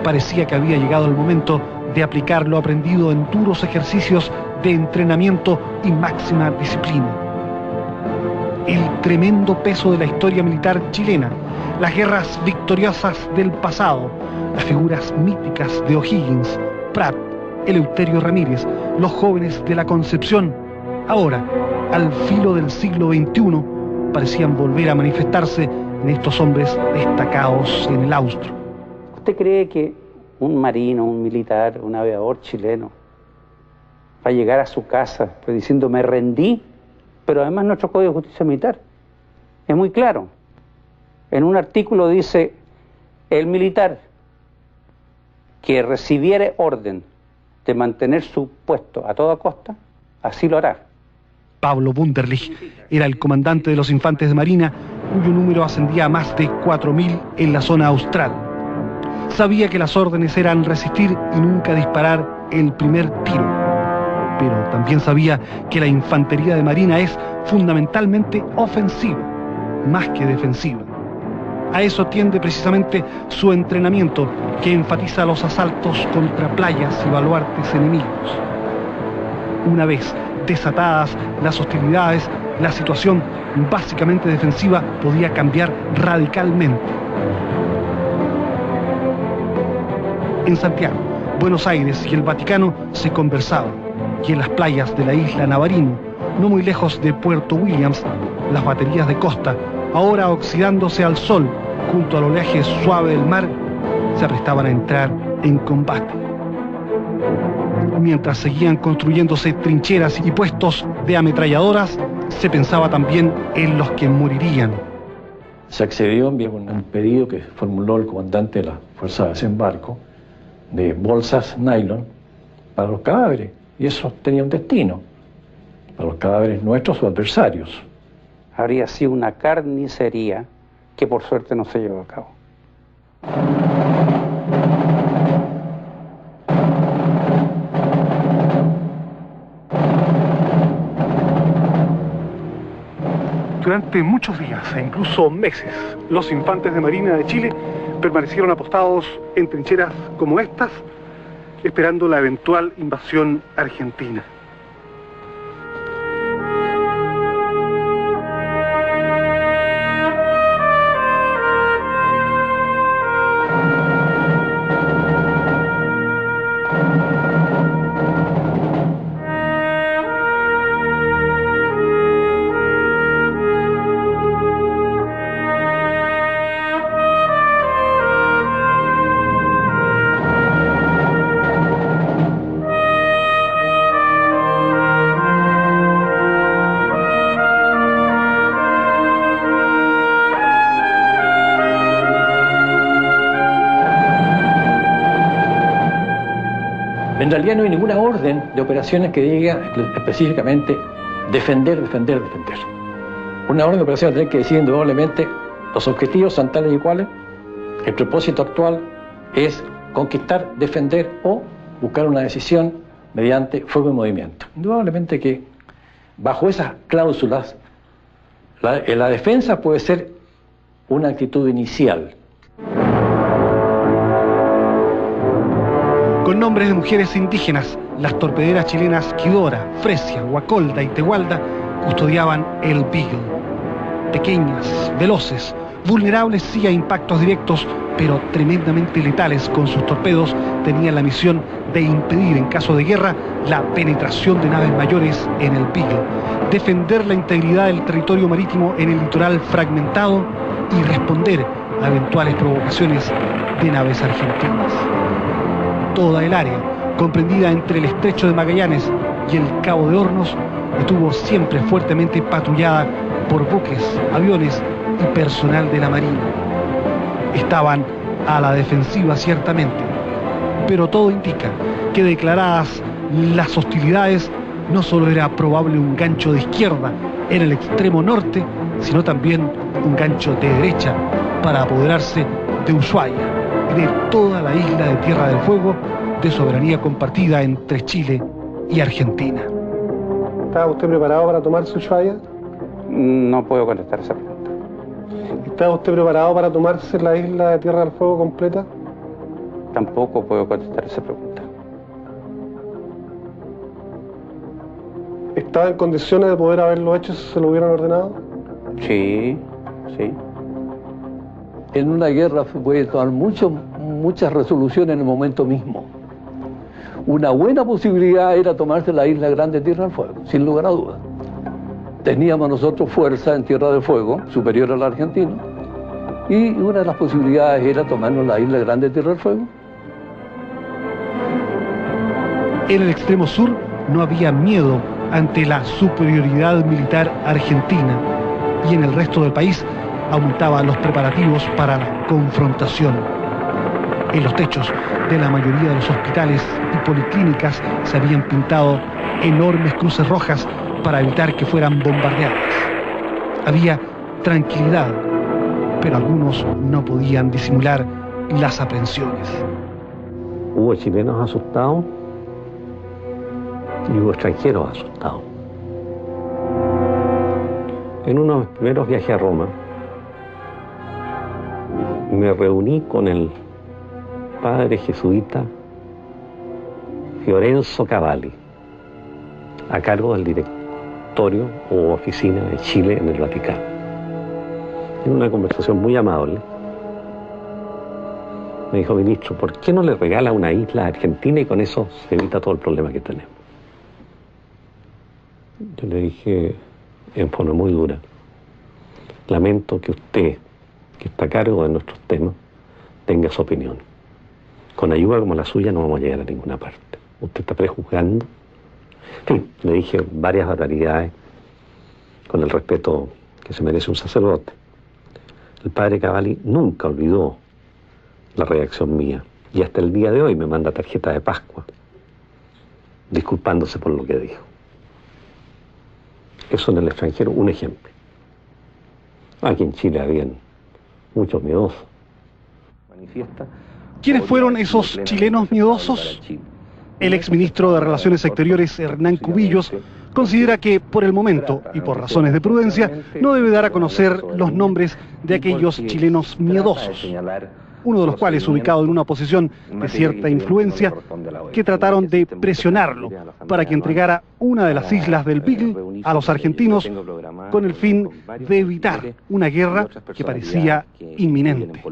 Parecía que había llegado el momento de aplicar lo aprendido en duros ejercicios de entrenamiento y máxima disciplina. El tremendo peso de la historia militar chilena, las guerras victoriosas del pasado, las figuras míticas de O'Higgins, Prat, Eleuterio Ramírez, los jóvenes de la Concepción, ahora, al filo del siglo XXI, parecían volver a manifestarse en estos hombres destacados en el austro. ¿Usted cree que un marino, un militar, un aviador chileno va a llegar a su casa pues, diciendo me rendí? Pero además nuestro Código de Justicia Militar es muy claro. En un artículo dice, el militar que recibiere orden de mantener su puesto a toda costa, así lo hará. Pablo Wunderlich era el comandante de los infantes de marina, cuyo número ascendía a más de 4.000 en la zona austral. Sabía que las órdenes eran resistir y nunca disparar el primer tiro, pero también sabía que la infantería de marina es fundamentalmente ofensiva, más que defensiva. A eso tiende precisamente su entrenamiento, que enfatiza los asaltos contra playas y baluartes enemigos. Una vez desatadas las hostilidades, la situación básicamente defensiva podía cambiar radicalmente. En Santiago, Buenos Aires y el Vaticano se conversaban, y en las playas de la isla Navarino, no muy lejos de Puerto Williams, las baterías de costa, ahora oxidándose al sol junto al oleaje suave del mar, se aprestaban a entrar en combate. Mientras seguían construyéndose trincheras y puestos de ametralladoras, se pensaba también en los que morirían. Se accedió a un pedido que formuló el comandante de la Fuerza de Desembarco de bolsas nylon para los cadáveres, y eso tenía un destino, para los cadáveres nuestros o adversarios. Habría sido una carnicería que por suerte no se llevó a cabo. Durante muchos días e incluso meses, los infantes de Marina de Chile permanecieron apostados en trincheras como estas, esperando la eventual invasión argentina. En realidad no hay ninguna orden de operaciones que diga específicamente defender. Una orden de operaciones tiene que decir indudablemente los objetivos son tales y cuales, el propósito actual es conquistar, defender o buscar una decisión mediante fuego y movimiento. Indudablemente que bajo esas cláusulas la defensa puede ser una actitud inicial. Con nombres de mujeres indígenas, las torpederas chilenas Quidora, Fresia, Guacolda y Tehualda custodiaban el Beagle. Pequeñas, veloces, vulnerables sí a impactos directos, pero tremendamente letales con sus torpedos, tenían la misión de impedir en caso de guerra la penetración de naves mayores en el Beagle, defender la integridad del territorio marítimo en el litoral fragmentado y responder a eventuales provocaciones de naves argentinas. Toda el área, comprendida entre el Estrecho de Magallanes y el Cabo de Hornos, estuvo siempre fuertemente patrullada por buques, aviones y personal de la Marina. Estaban a la defensiva ciertamente, pero todo indica que declaradas las hostilidades, no solo era probable un gancho de izquierda en el extremo norte, sino también un gancho de derecha para apoderarse de Ushuaia, de toda la isla de Tierra del Fuego, de soberanía compartida entre Chile y Argentina. ¿Estaba usted preparado para tomarse Ushuaia? No puedo contestar esa pregunta. ¿Estaba usted preparado para tomarse la isla de Tierra del Fuego completa? Tampoco puedo contestar esa pregunta. ¿Estaba en condiciones de poder haberlo hecho si se lo hubieran ordenado? Sí. En una guerra se puede tomar muchas resoluciones en el momento mismo. Una buena posibilidad era tomarse la isla grande de Tierra del Fuego, sin lugar a dudas. Teníamos nosotros fuerza en Tierra del Fuego, superior a la Argentina, y una de las posibilidades era tomarnos la isla grande de Tierra del Fuego. En el extremo sur no había miedo ante la superioridad militar argentina, y en el resto del país aumentaba los preparativos para la confrontación. En los techos de la mayoría de los hospitales y policlínicas se habían pintado enormes cruces rojas para evitar que fueran bombardeadas. Había tranquilidad, pero algunos no podían disimular las aprensiones. Hubo chilenos asustados y hubo extranjeros asustados. En uno de mis primeros viajes a Roma, me reuní con el padre jesuita Fiorenzo Cavalli, a cargo del directorio o oficina de Chile en el Vaticano. En una conversación muy amable, me dijo: ministro, ¿por qué no le regala una isla a Argentina y con eso se evita todo el problema que tenemos? Yo le dije en forma muy dura: lamento que usted, que está a cargo de nuestros temas, tenga su opinión. Con ayuda como la suya no vamos a llegar a ninguna parte. Usted está prejuzgando. En fin, le dije varias barbaridades con el respeto que se merece un sacerdote. El padre Cavalli nunca olvidó la reacción mía y hasta el día de hoy me manda tarjeta de Pascua disculpándose por lo que dijo. Eso en el extranjero, un ejemplo. Aquí en Chile habían muchos miedosos. Manifiesta. ¿Quiénes fueron esos chilenos miedosos? El exministro de Relaciones Exteriores, Hernán Cubillos, considera que por el momento y por razones de prudencia no debe dar a conocer los nombres de aquellos chilenos miedosos, uno de los cuales ubicado en una posición de cierta influencia, que trataron de presionarlo para que entregara una de las islas del Beagle a los argentinos con el fin de evitar una guerra que parecía inminente.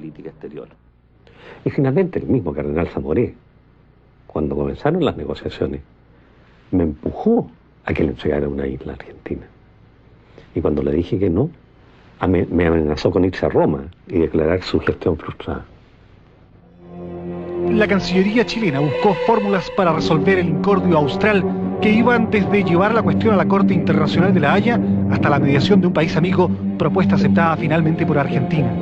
Y finalmente el mismo cardenal Zamoré, cuando comenzaron las negociaciones, me empujó a que le entregara una isla a Argentina. Y cuando le dije que no, me amenazó con irse a Roma y declarar su gestión frustrada. La Cancillería chilena buscó fórmulas para resolver el incordio austral que iban desde llevar la cuestión a la Corte Internacional de La Haya hasta la mediación de un país amigo, propuesta aceptada finalmente por Argentina.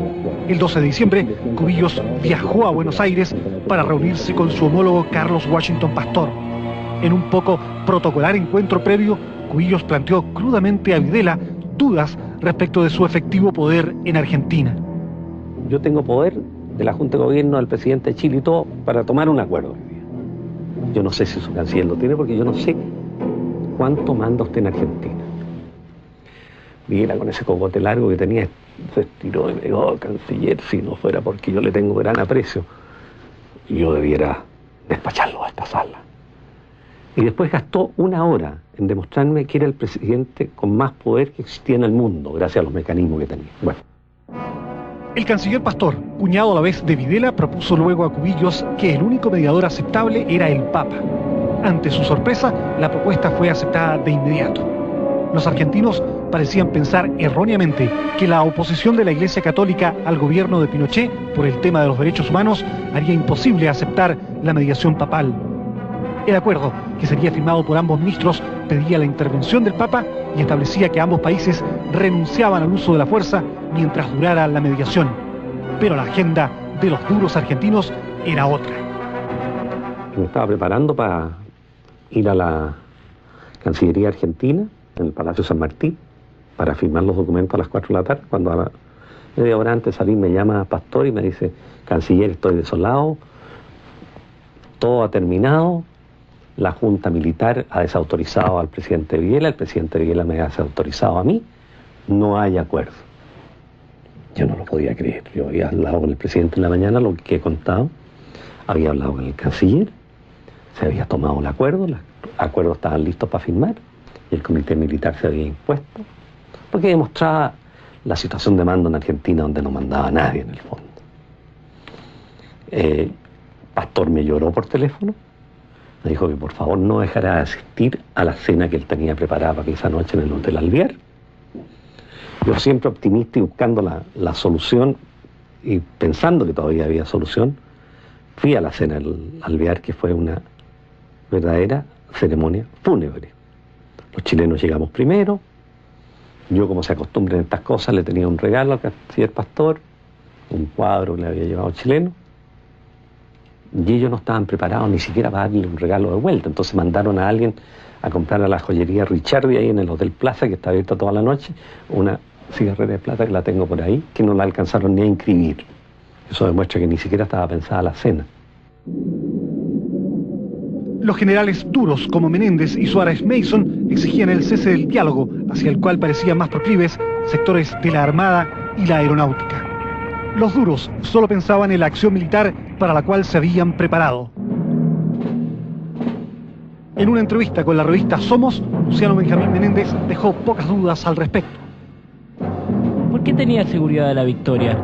El 12 de diciembre, Cubillos viajó a Buenos Aires para reunirse con su homólogo Carlos Washington Pastor. En un poco protocolar encuentro previo, Cubillos planteó crudamente a Videla dudas respecto de su efectivo poder en Argentina. Yo tengo poder de la Junta de Gobierno, del presidente de Chile y todo, para tomar un acuerdo. Yo no sé si su canciller lo tiene, porque yo no sé cuánto manda usted en Argentina. Videla, con ese cogote largo que tenía, se estiró y me dijo: oh, canciller, si no fuera porque yo le tengo gran aprecio, yo debiera despacharlo a esta sala. Y después gastó una hora en demostrarme que era el presidente con más poder que existía en el mundo, gracias a los mecanismos que tenía. Bueno. El canciller Pastor, cuñado a la vez de Videla, propuso luego a Cubillos que el único mediador aceptable era el Papa. Ante su sorpresa, la propuesta fue aceptada de inmediato. Los argentinos parecían pensar erróneamente que la oposición de la Iglesia Católica al gobierno de Pinochet por el tema de los derechos humanos haría imposible aceptar la mediación papal. El acuerdo, que sería firmado por ambos ministros, pedía la intervención del Papa y establecía que ambos países renunciaban al uso de la fuerza mientras durara la mediación. Pero la agenda de los duros argentinos era otra. Me estaba preparando para ir a la Cancillería Argentina, en el Palacio San Martín, para firmar los documentos a las 4 de la tarde. Cuando a la media hora antes de salir me llama Pastor y me dice: canciller, estoy desolado, todo ha terminado, la Junta Militar ha desautorizado al presidente Videla, el presidente Videla me ha desautorizado a mí, no hay acuerdo. Yo no lo podía creer. Yo había hablado con el presidente en la mañana, lo que he contado, había hablado con el canciller, se había tomado el acuerdo, los acuerdos estaban listos para firmar y el comité militar se había impuesto, porque demostraba la situación de mando en Argentina donde no mandaba nadie en el fondo. Pastor me lloró por teléfono, me dijo que por favor no dejara de asistir a la cena que él tenía preparada para esa noche en el Hotel Alvear. Yo siempre optimista y buscando la solución y pensando que todavía había solución, fui a la cena del Alvear, que fue una verdadera ceremonia fúnebre. Los chilenos llegamos primero, Yo, como se acostumbra en estas cosas, le tenía un regalo al canciller Pastor, un cuadro que le había llevado chileno, y ellos no estaban preparados ni siquiera para darle un regalo de vuelta. Entonces mandaron a alguien a comprar a la joyería Richardi, ahí en el Hotel Plaza, que está abierta toda la noche, una cigarrera de plata que la tengo por ahí, que no la alcanzaron ni a inscribir. Eso demuestra que ni siquiera estaba pensada la cena. Los generales duros como Menéndez y Suárez Mason exigían el cese del diálogo, hacia el cual parecían más proclives sectores de la Armada y la Aeronáutica. Los duros solo pensaban en la acción militar para la cual se habían preparado. En una entrevista con la revista Somos, Luciano Benjamín Menéndez dejó pocas dudas al respecto. ¿Por qué tenía seguridad de la victoria?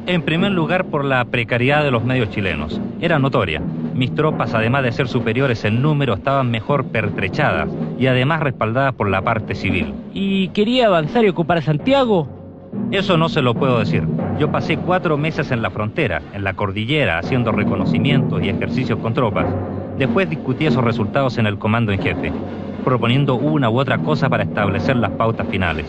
En primer lugar, por la precariedad de los medios chilenos. Era notoria. Mis tropas, además de ser superiores en número, estaban mejor pertrechadas y además respaldadas por la parte civil. ¿Y quería avanzar y ocupar Santiago? Eso no se lo puedo decir. Yo pasé 4 meses en la frontera, en la cordillera, haciendo reconocimientos y ejercicios con tropas. Después discutí esos resultados en el comando en jefe, proponiendo una u otra cosa para establecer las pautas finales.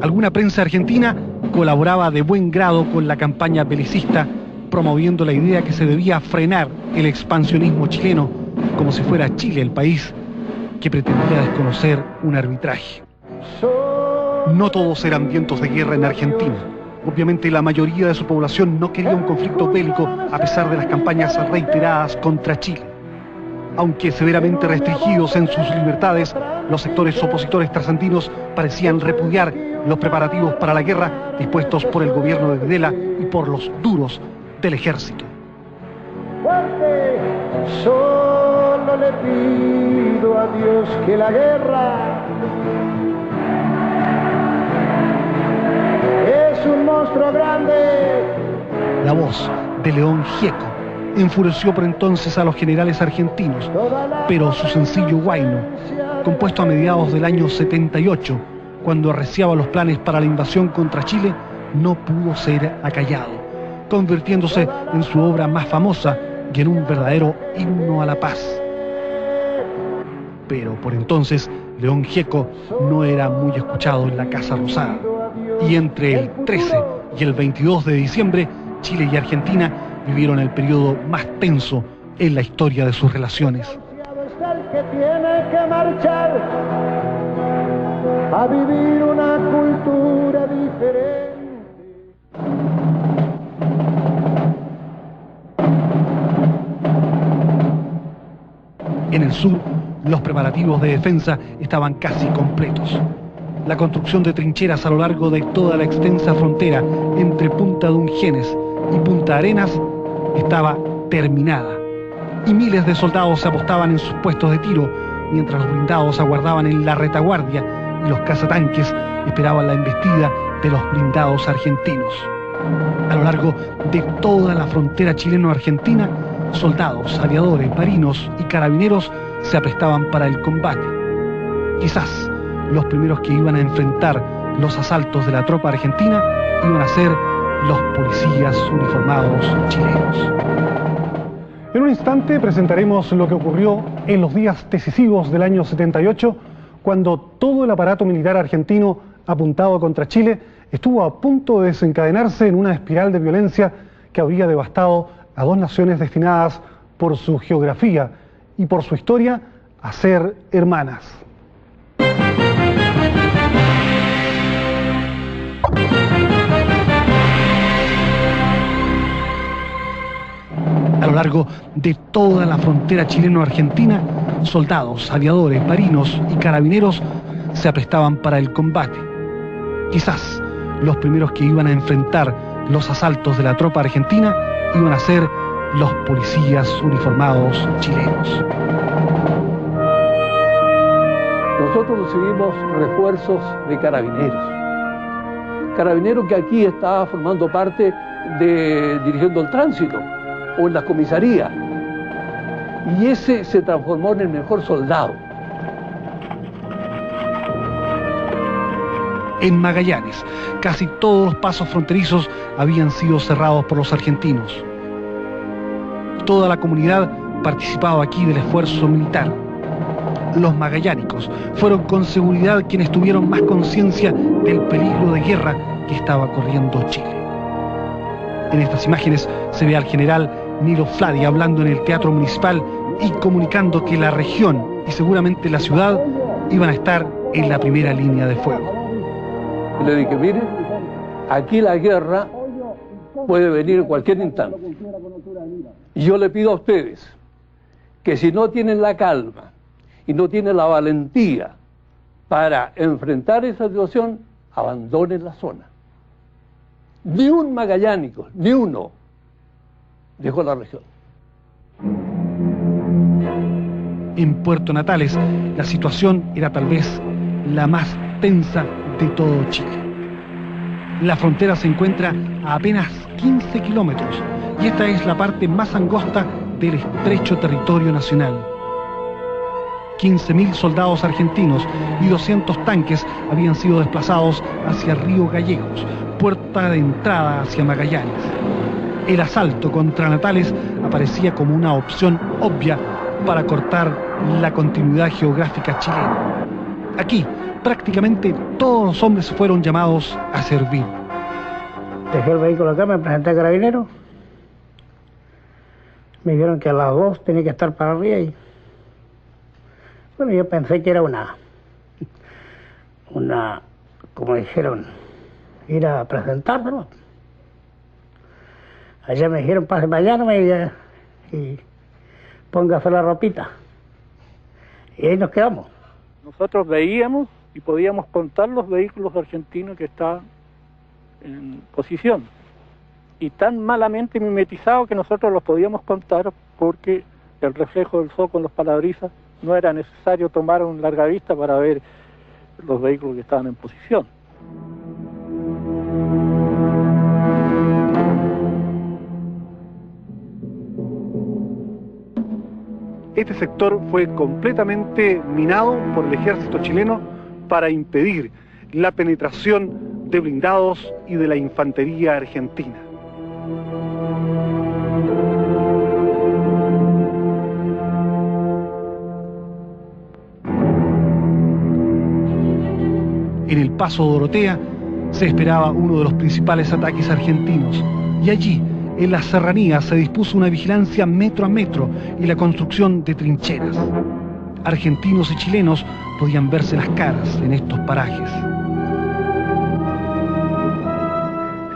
Alguna prensa argentina colaboraba de buen grado con la campaña belicista, promoviendo la idea que se debía frenar el expansionismo chileno, como si fuera Chile el país que pretendía desconocer un arbitraje. No todos eran vientos de guerra en Argentina. Obviamente la mayoría de su población no quería un conflicto bélico a pesar de las campañas reiteradas contra Chile. Aunque severamente restringidos en sus libertades, los sectores opositores trasandinos parecían repudiar los preparativos para la guerra dispuestos por el gobierno de Videla y por los duros del ejército. Solo le pido a Dios que la guerra es un monstruo grande. La voz de León Gieco enfureció por entonces a los generales argentinos, pero su sencillo huayno, compuesto a mediados del año 78, cuando arreciaba los planes para la invasión contra Chile, no pudo ser acallado, convirtiéndose en su obra más famosa y en un verdadero himno a la paz. Pero por entonces, León Gieco no era muy escuchado en la Casa Rosada, y entre el 13 y el 22 de diciembre, Chile y Argentina vivieron el periodo más tenso en la historia de sus relaciones. Que tiene que marchar a vivir una cultura diferente. En el sur, los preparativos de defensa estaban casi completos. La construcción de trincheras a lo largo de toda la extensa frontera entre Punta Dungenes y Punta Arenas estaba terminada, y miles de soldados se apostaban en sus puestos de tiro, mientras los blindados aguardaban en la retaguardia y los cazatanques esperaban la embestida de los blindados argentinos. A lo largo de toda la frontera chileno-argentina, soldados, aviadores, marinos y carabineros se aprestaban para el combate. Quizás los primeros que iban a enfrentar los asaltos de la tropa argentina iban a ser los policías uniformados chilenos. En un instante presentaremos lo que ocurrió en los días decisivos del año 78, cuando todo el aparato militar argentino apuntado contra Chile estuvo a punto de desencadenarse en una espiral de violencia que habría devastado a dos naciones destinadas por su geografía y por su historia a ser hermanas. A lo largo de toda la frontera chileno-argentina, soldados, aviadores, marinos y carabineros se aprestaban para el combate. Quizás los primeros que iban a enfrentar los asaltos de la tropa argentina iban a ser los policías uniformados chilenos. Nosotros recibimos refuerzos de carabineros. Carabineros que aquí estaba formando parte de dirigiendo el tránsito o en la comisaría. Y ese se transformó en el mejor soldado. En Magallanes, casi todos los pasos fronterizos habían sido cerrados por los argentinos. Toda la comunidad participaba aquí del esfuerzo militar. Los magallánicos fueron con seguridad quienes tuvieron más conciencia del peligro de guerra que estaba corriendo Chile. En estas imágenes se ve al general Nilo Fladi hablando en el Teatro Municipal y comunicando que la región y seguramente la ciudad iban a estar en la primera línea de fuego. Le dije, mire, aquí la guerra puede venir en cualquier instante. Y yo le pido a ustedes que si no tienen la calma y no tienen la valentía para enfrentar esa situación, abandonen la zona. Ni un magallánico, ni uno, dejó la región. En Puerto Natales, la situación era tal vez la más tensa de todo Chile. La frontera se encuentra a apenas 15 kilómetros y esta es la parte más angosta del estrecho territorio nacional. 15.000 soldados argentinos y 200 tanques habían sido desplazados hacia Río Gallegos, puerta de entrada hacia Magallanes. El asalto contra Natales aparecía como una opción obvia para cortar la continuidad geográfica chilena. Aquí, prácticamente todos los hombres fueron llamados a servir. Dejé el vehículo acá, me presenté a Carabineros. Me dijeron que a las 2 tenía que estar para arriba y... Bueno, yo pensé que era una, como dijeron, ir a presentarlo. Allá me dijeron, pase mañana y póngase la ropita. Y ahí nos quedamos. Nosotros veíamos y podíamos contar los vehículos argentinos que estaban en posición. Y tan malamente mimetizados que nosotros los podíamos contar porque el reflejo del sol con los parabrisas no era necesario tomar un larga vista para ver los vehículos que estaban en posición. Este sector fue completamente minado por el ejército chileno para impedir la penetración de blindados y de la infantería argentina. En el Paso Dorotea se esperaba uno de los principales ataques argentinos y allí, en las serranías, se dispuso una vigilancia metro a metro y la construcción de trincheras. Argentinos y chilenos podían verse las caras en estos parajes.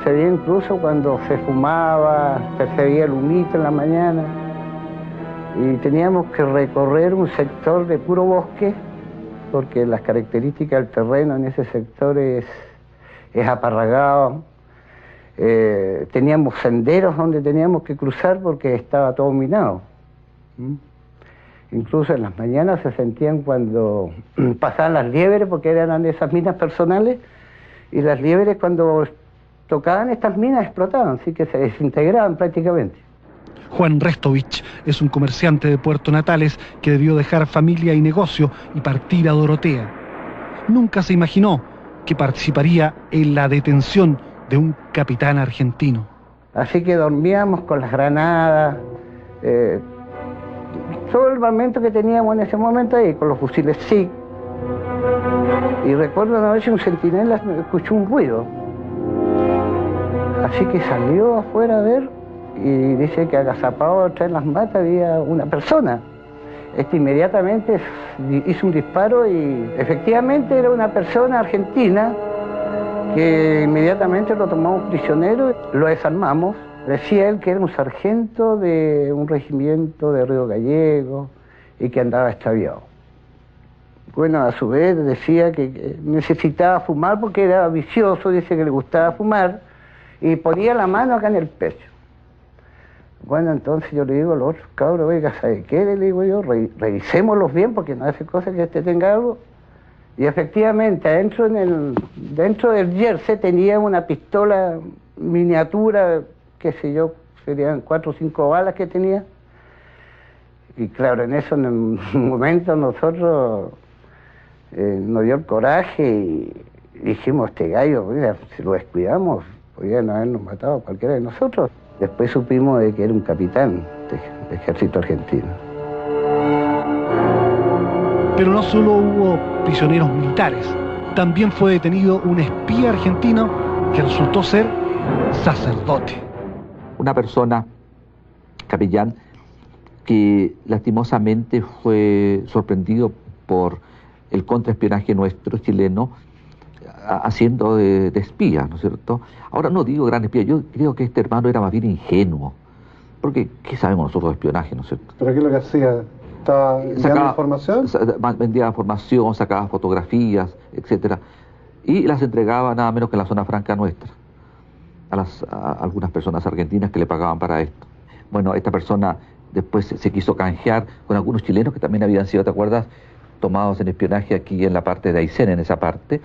Se veía incluso cuando se fumaba, se veía el humito en la mañana y teníamos que recorrer un sector de puro bosque porque las características del terreno en ese sector es aparragado. Teníamos senderos donde teníamos que cruzar porque estaba todo minado. Incluso en las mañanas se sentían cuando pasaban las liebres, porque eran esas minas personales, y las liebres cuando tocaban estas minas explotaban, así que se desintegraban prácticamente. Juan Restovich es un comerciante de Puerto Natales que debió dejar familia y negocio y partir a Dorotea. Nunca se imaginó que participaría en la detención de un capitán argentino. Así que dormíamos con las granadas, todo el armamento que teníamos en ese momento ahí, con los fusiles SIG. Y recuerdo una noche un centinela escuchó un ruido. Así que salió afuera a ver y dice que agazapado atrás en las matas había una persona. Inmediatamente hizo un disparo y efectivamente era una persona argentina que inmediatamente lo tomamos prisionero, lo desarmamos. Decía él que era un sargento de un regimiento de Río Gallegos y que andaba extraviado. Bueno, a su vez decía que necesitaba fumar porque era vicioso, dice que le gustaba fumar y ponía la mano acá en el pecho. Bueno, entonces yo le digo a los otros cabros, oiga, ¿sabe qué? Le digo yo, revisémoslos bien porque no hace cosa que tenga algo. Y efectivamente, dentro del jersey tenía una pistola miniatura, qué sé yo, serían 4 o 5 balas que tenía. Y claro, en eso, en un momento nosotros nos dio el coraje y dijimos, este gallo, mira, si lo descuidamos, podrían habernos matado a cualquiera de nosotros. Después supimos de que era un capitán del ejército argentino. Pero no solo hubo prisioneros militares, también fue detenido un espía argentino que resultó ser sacerdote. Una persona, capellán, que lastimosamente fue sorprendido por el contraespionaje nuestro chileno haciendo de espía, ¿no es cierto? Ahora no digo gran espía, yo creo que este hermano era más bien ingenuo, porque ¿qué sabemos nosotros de espionaje, ¿no es cierto? ¿Pero qué es lo que hacía? ¿Estaba enviando información? Vendía información, sacaba fotografías, etcétera, y las entregaba nada menos que en la zona franca nuestra, a algunas personas argentinas que le pagaban para esto. Bueno, esta persona después se quiso canjear con algunos chilenos que también habían sido, ¿te acuerdas?, tomados en espionaje aquí en la parte de Aysén, en esa parte,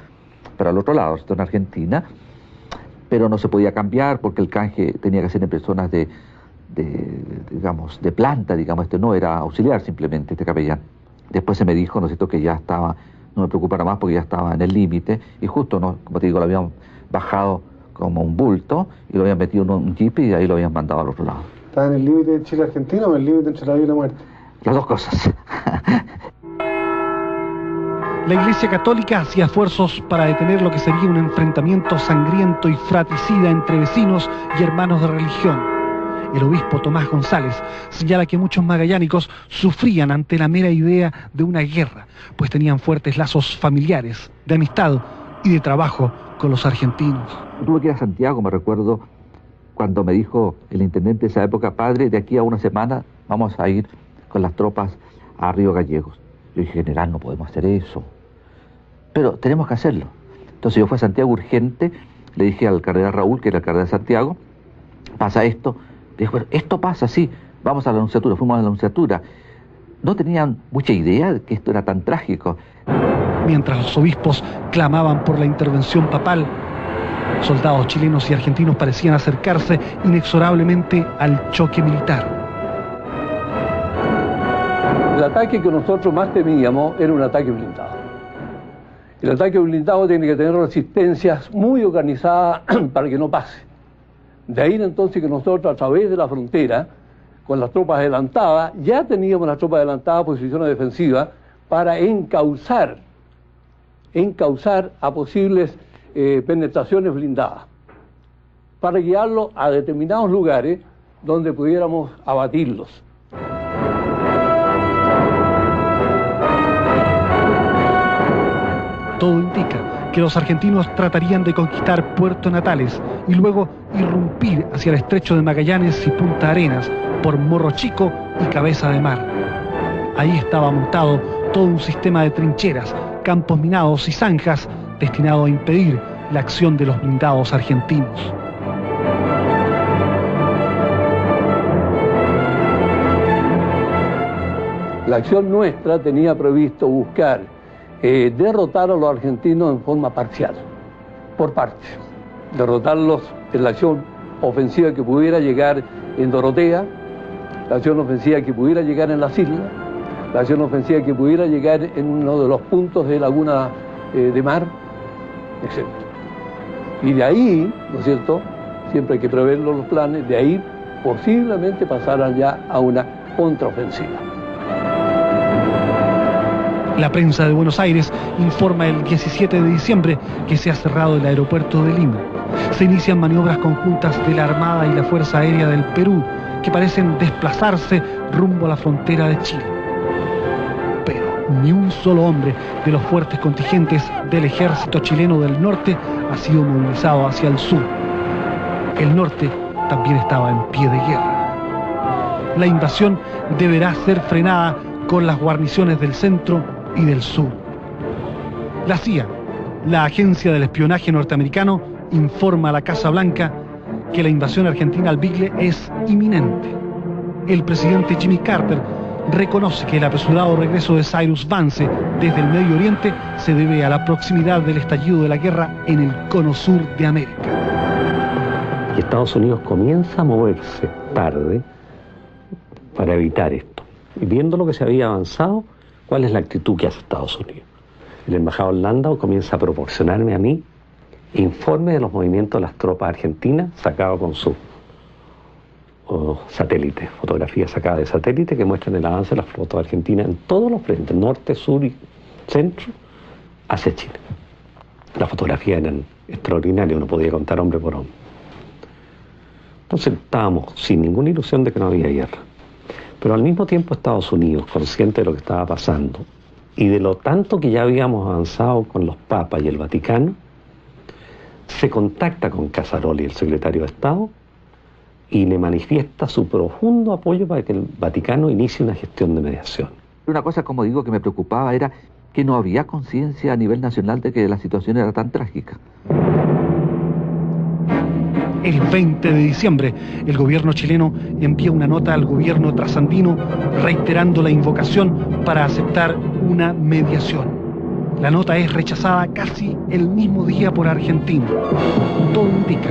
pero al otro lado, esto en Argentina, pero no se podía cambiar porque el canje tenía que ser en personas de planta, digamos, este no era auxiliar simplemente, este capellán. Después se me dijo, ¿no es cierto?, que ya estaba, no me preocupara más porque ya estaba en el límite, y justo, ¿no?, como te digo, lo habían bajado como un bulto y lo habían metido en un jeep y de ahí lo habían mandado al otro lado. ¿Estaba en el límite de Chile-Argentina o en el límite entre la vida y la muerte? Las dos cosas. La Iglesia Católica hacía esfuerzos para detener lo que sería un enfrentamiento sangriento y fratricida entre vecinos y hermanos de religión. El obispo Tomás González señala que muchos magallánicos sufrían ante la mera idea de una guerra, pues tenían fuertes lazos familiares, de amistad y de trabajo con los argentinos. Tuve que ir a Santiago, me recuerdo, cuando me dijo el intendente de esa época: padre, de aquí a una semana vamos a ir con las tropas a Río Gallegos. Yo dije: general, no podemos hacer eso, pero tenemos que hacerlo. Entonces yo fui a Santiago urgente, le dije al cardenal Raúl, que era el cardenal de Santiago: pasa esto. Dijo: bueno, esto pasa, sí, vamos a la Anunciatura. Fuimos a la Anunciatura. No tenían mucha idea de que esto era tan trágico. Mientras los obispos clamaban por la intervención papal, soldados chilenos y argentinos parecían acercarse inexorablemente al choque militar. El ataque que nosotros más temíamos era un ataque blindado. El ataque blindado tiene que tener resistencias muy organizadas para que no pase. De ahí entonces que nosotros, a través de la frontera, con las tropas adelantadas, ya teníamos las tropas adelantadas posiciones defensivas para encauzar a posibles penetraciones blindadas, para guiarlos a determinados lugares donde pudiéramos abatirlos. Todo indica que los argentinos tratarían de conquistar Puerto Natales y luego irrumpir hacia el estrecho de Magallanes y Punta Arenas por Morro Chico y Cabeza de Mar. Ahí estaba montado todo un sistema de trincheras, campos minados y zanjas destinado a impedir la acción de los blindados argentinos. La acción nuestra tenía previsto buscar derrotar a los argentinos en forma parcial, por partes. Derrotarlos en la acción ofensiva que pudiera llegar en Dorotea, la acción ofensiva que pudiera llegar en las islas, la acción ofensiva que pudiera llegar en uno de los puntos de Laguna de Mar, etc. Y de ahí, ¿no es cierto?, siempre hay que preverlo los planes, de ahí posiblemente pasaran ya a una contraofensiva. La prensa de Buenos Aires informa el 17 de diciembre que se ha cerrado el aeropuerto de Lima. Se inician maniobras conjuntas de la Armada y la Fuerza Aérea del Perú, que parecen desplazarse rumbo a la frontera de Chile. Pero ni un solo hombre de los fuertes contingentes del ejército chileno del norte ha sido movilizado hacia el sur. El norte también estaba en pie de guerra. La invasión deberá ser frenada con las guarniciones del centro y del sur. La CIA, la agencia del espionaje norteamericano, informa a la Casa Blanca que la invasión argentina al Bigle es inminente. El presidente Jimmy Carter reconoce que el apresurado regreso de Cyrus Vance desde el Medio Oriente se debe a la proximidad del estallido de la guerra en el cono sur de América. Y Estados Unidos comienza a moverse tarde para evitar esto. Y viendo lo que se había avanzado, ¿cuál es la actitud que hace Estados Unidos? El embajador Landau comienza a proporcionarme a mí informe de los movimientos de las tropas argentinas sacado con su satélites, fotografías sacadas de satélite que muestran el avance de la flota argentina en todos los frentes, norte, sur y centro, hacia Chile. Las fotografías eran extraordinarias, uno podía contar hombre por hombre. Entonces estábamos sin ninguna ilusión de que no había guerra. Pero al mismo tiempo Estados Unidos, consciente de lo que estaba pasando y de lo tanto que ya habíamos avanzado con los papas y el Vaticano, se contacta con Casaroli, el secretario de Estado, y le manifiesta su profundo apoyo para que el Vaticano inicie una gestión de mediación. Una cosa, como digo, que me preocupaba era que no había conciencia a nivel nacional de que la situación era tan trágica. El 20 de diciembre, el gobierno chileno envía una nota al gobierno trasandino reiterando la invocación para aceptar una mediación. La nota es rechazada casi el mismo día por Argentina. Todo indica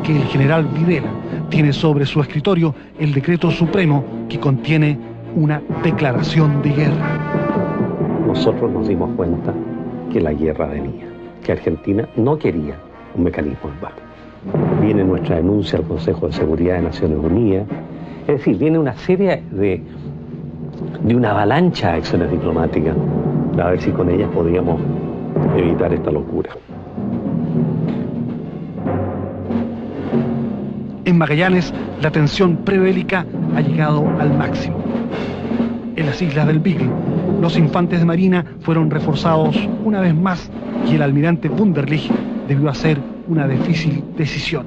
que el general Videla tiene sobre su escritorio el decreto supremo que contiene una declaración de guerra. Nosotros nos dimos cuenta que la guerra venía, que Argentina no quería un mecanismo en paz. Viene nuestra denuncia al Consejo de Seguridad de Naciones Unidas, es decir, viene una serie de una avalancha de acciones diplomáticas para ver si con ellas podíamos evitar esta locura. En Magallanes, la tensión prebélica ha llegado al máximo. En las islas del Beagle, los infantes de marina fueron reforzados una vez más y el almirante Wunderlich debió hacer una difícil decisión: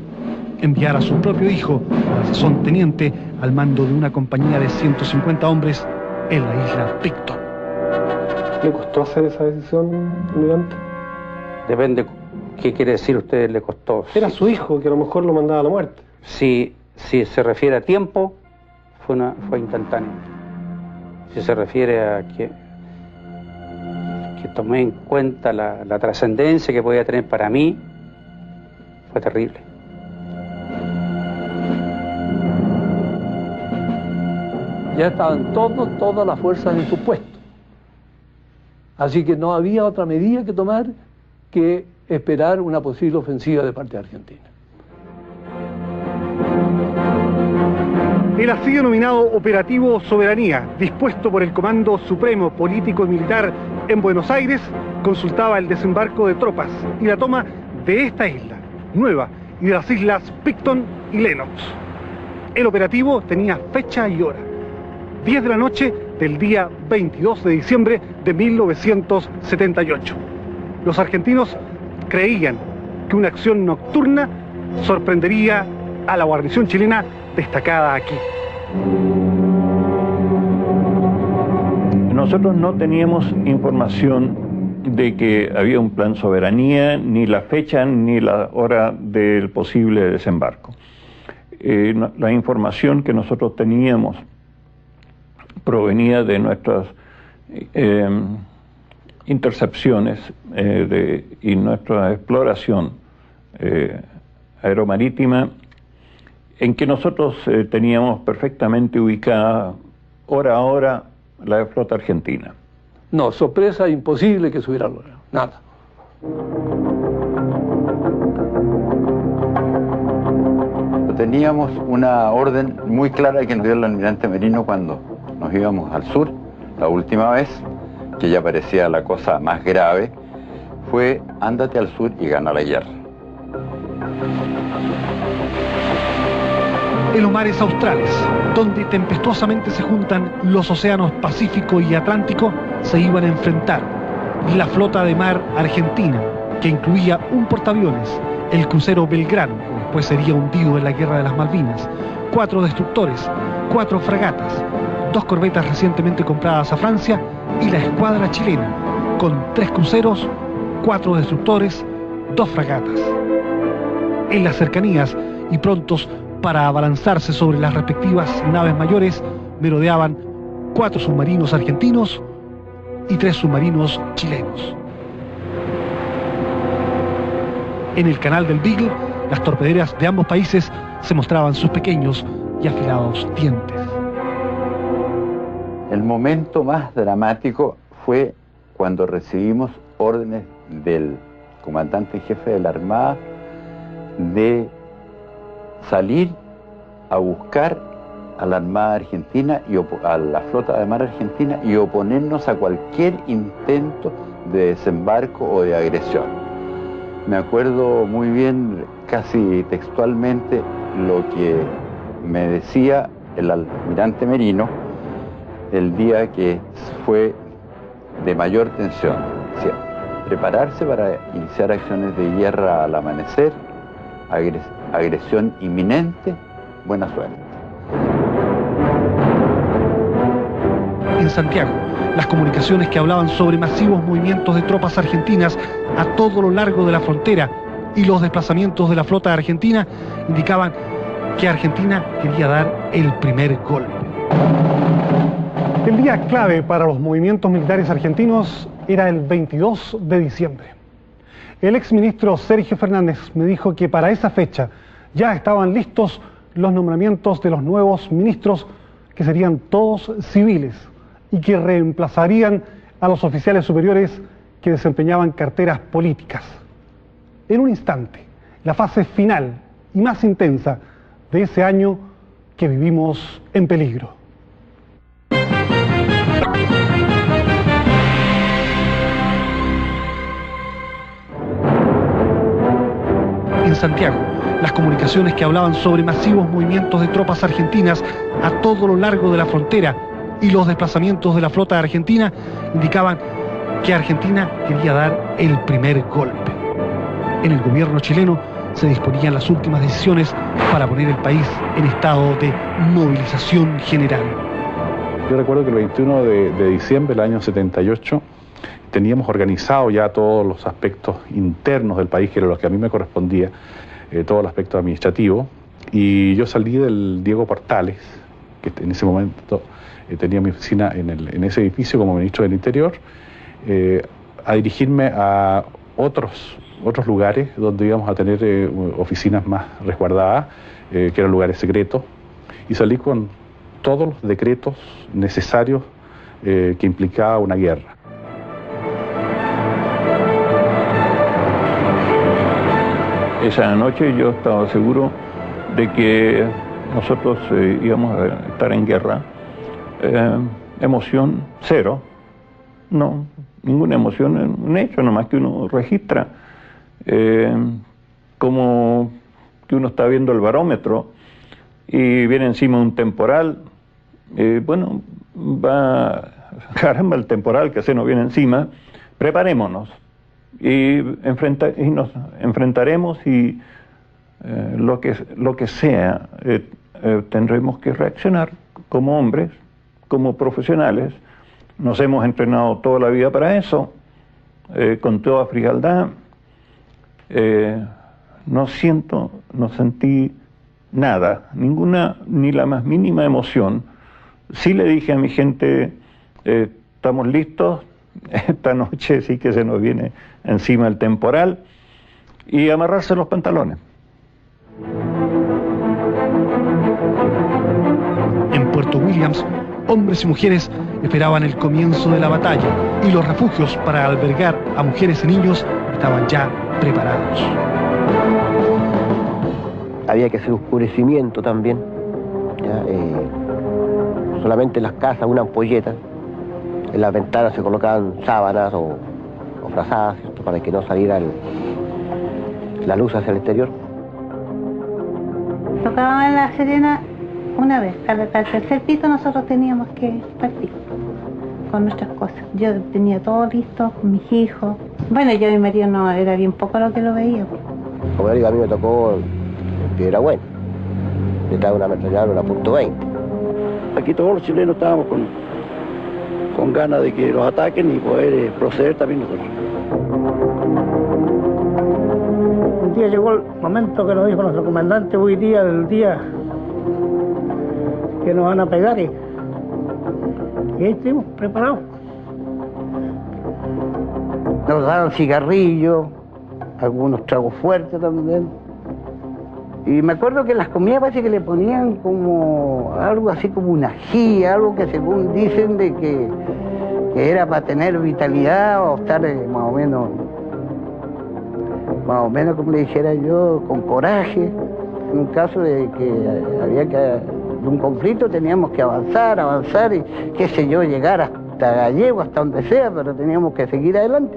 enviar a su propio hijo, al sazón teniente, al mando de una compañía de 150 hombres en la isla Picton. ¿Le costó hacer esa decisión, almirante? Depende qué quiere decir usted le costó. Era su hijo, que a lo mejor lo mandaba a la muerte. Si se refiere a tiempo, fue instantáneo. Si se refiere a que tomé en cuenta la trascendencia que podía tener para mí, fue terrible. Ya estaban todas las fuerzas en su puesto. Así que no había otra medida que tomar que esperar una posible ofensiva de parte de Argentina. El así denominado Operativo Soberanía, dispuesto por el Comando Supremo Político y Militar en Buenos Aires, consultaba el desembarco de tropas y la toma de esta isla nueva y de las islas Picton y Lennox. El operativo tenía fecha y hora: 10 de la noche del día 22 de diciembre de 1978. Los argentinos creían que una acción nocturna sorprendería a la guarnición chilena destacada aquí. Nosotros no teníamos información de que había un plan soberanía, ni la fecha, ni la hora del posible desembarco. La información que nosotros teníamos provenía de nuestras intercepciones y nuestra exploración aeromarítima, en que nosotros teníamos perfectamente ubicada hora a hora la flota argentina. No, sorpresa imposible que se hubiera logrado, nada. Teníamos una orden muy clara que nos dio el almirante Merino cuando nos íbamos al sur, la última vez, que ya parecía la cosa más grave, fue: ándate al sur y gana la guerra. En los mares australes, donde tempestuosamente se juntan los océanos Pacífico y Atlántico, se iban a enfrentar la flota de mar argentina, que incluía un portaaviones, el crucero Belgrano, que después sería hundido en la Guerra de las Malvinas, 4 destructores, 4 fragatas, 2 corbetas recientemente compradas a Francia y la escuadra chilena, con 3 cruceros, 4 destructores, 2 fragatas. En las cercanías y prontos para abalanzarse sobre las respectivas naves mayores, merodeaban 4 submarinos argentinos y 3 submarinos chilenos. En el canal del Beagle, las torpederas de ambos países se mostraban sus pequeños y afilados dientes. El momento más dramático fue cuando recibimos órdenes del comandante en jefe de la Armada de salir a buscar a la Armada Argentina y a la Flota de Mar Argentina y oponernos a cualquier intento de desembarco o de agresión. Me acuerdo muy bien, casi textualmente, lo que me decía el almirante Merino el día que fue de mayor tensión. Decía, prepararse para iniciar acciones de guerra al amanecer, agresión inminente, buena suerte. En Santiago, las comunicaciones que hablaban sobre masivos movimientos de tropas argentinas a todo lo largo de la frontera y los desplazamientos de la flota argentina indicaban que Argentina quería dar el primer golpe. El día clave para los movimientos militares argentinos era el 22 de diciembre. El exministro Sergio Fernández me dijo que para esa fecha ya estaban listos los nombramientos de los nuevos ministros, que serían todos civiles y que reemplazarían a los oficiales superiores que desempeñaban carteras políticas. En un instante, la fase final y más intensa de ese año que vivimos en peligro. En Santiago, las comunicaciones que hablaban sobre masivos movimientos de tropas argentinas a todo lo largo de la frontera y los desplazamientos de la flota argentina indicaban que Argentina quería dar el primer golpe. En el gobierno chileno se disponían las últimas decisiones para poner el país en estado de movilización general. Yo recuerdo que el 21 de diciembre del año 78 teníamos organizado ya todos los aspectos internos del país, que era lo que a mí me correspondía, todo el aspecto administrativo, y yo salí del Diego Portales, que en ese momento tenía mi oficina en ese edificio como ministro del Interior, a dirigirme a otros lugares donde íbamos a tener oficinas más resguardadas, que eran lugares secretos, y salí con todos los decretos necesarios que implicaba una guerra. Esa noche yo estaba seguro de que nosotros íbamos a estar en guerra. Emoción cero, no, ninguna emoción, un hecho nomás que uno registra, como que uno está viendo el barómetro y viene encima un temporal, bueno, caramba el temporal que se nos viene encima, preparémonos. Y nos enfrentaremos y lo que sea, tendremos que reaccionar como hombres, como profesionales. Nos hemos entrenado toda la vida para eso, con toda frialdad. No sentí nada, ninguna, ni la más mínima emoción. Sí le dije a mi gente, estamos listos, esta noche sí que se nos viene encima el temporal, y amarrarse los pantalones. En Puerto Williams, hombres y mujeres esperaban el comienzo de la batalla y los refugios para albergar a mujeres y niños estaban ya preparados. Había que hacer oscurecimiento también, ¿ya? Solamente en las casas una ampolleta, en las ventanas se colocaban sábanas o frazadas, ¿cierto?, para que no saliera la luz hacia el exterior. Tocábamos en La Serena una vez, al tercer piso nosotros teníamos que partir con nuestras cosas. Yo tenía todo listo, con mis hijos. Bueno, yo y mi marido no, era bien poco lo que lo veía. Como digo, a mí me tocó Piedra Buena, detrás de una ametralladora, una .20. Aquí todos los chilenos estábamos con ganas de que los ataquen y poder proceder también nosotros. Un día llegó el momento que nos dijo nuestro comandante, hoy día, el día que nos van a pegar, y ahí estuvimos preparados. Nos daban cigarrillos, algunos tragos fuertes también. Y me acuerdo que en las comidas parece que le ponían como algo así como un ají, algo que según dicen de que era para tener vitalidad o estar más o menos como le dijera yo, con coraje, en un caso de que había que de un conflicto teníamos que avanzar y qué sé yo, llegar hasta Gallego, hasta donde sea, pero teníamos que seguir adelante.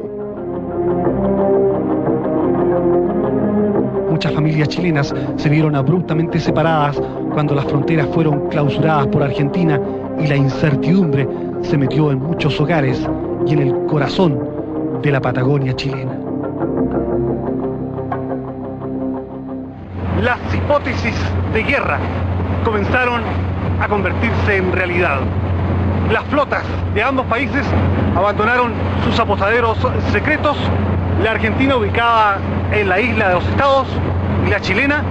Muchas familias chilenas se vieron abruptamente separadas cuando las fronteras fueron clausuradas por Argentina y la incertidumbre se metió en muchos hogares y en el corazón de la Patagonia chilena. Las hipótesis de guerra comenzaron a convertirse en realidad. Las flotas de ambos países abandonaron sus apostaderos secretos, la Argentina ubicada en la isla de los Estados y la chilena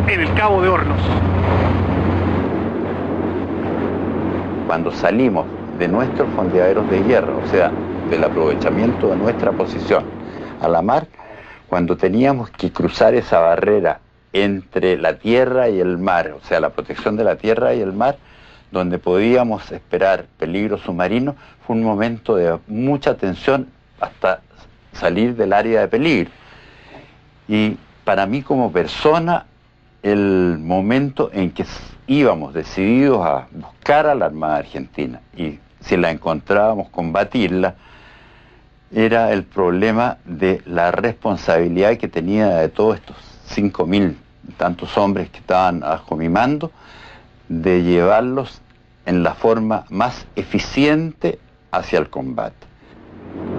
en el Cabo de Hornos. Cuando salimos de nuestros fondeaderos de guerra, o sea, del aprovechamiento de nuestra posición a la mar, cuando teníamos que cruzar esa barrera entre la tierra y el mar, o sea, la protección de la tierra y el mar, donde podíamos esperar peligro submarino, fue un momento de mucha tensión hasta salir del área de peligro. Y para mí como persona, el momento en que íbamos decididos a buscar a la Armada Argentina y si la encontrábamos, combatirla, era el problema de la responsabilidad que tenía de todos estos 5.000 tantos hombres que estaban bajo mi mando, de llevarlos en la forma más eficiente hacia el combate.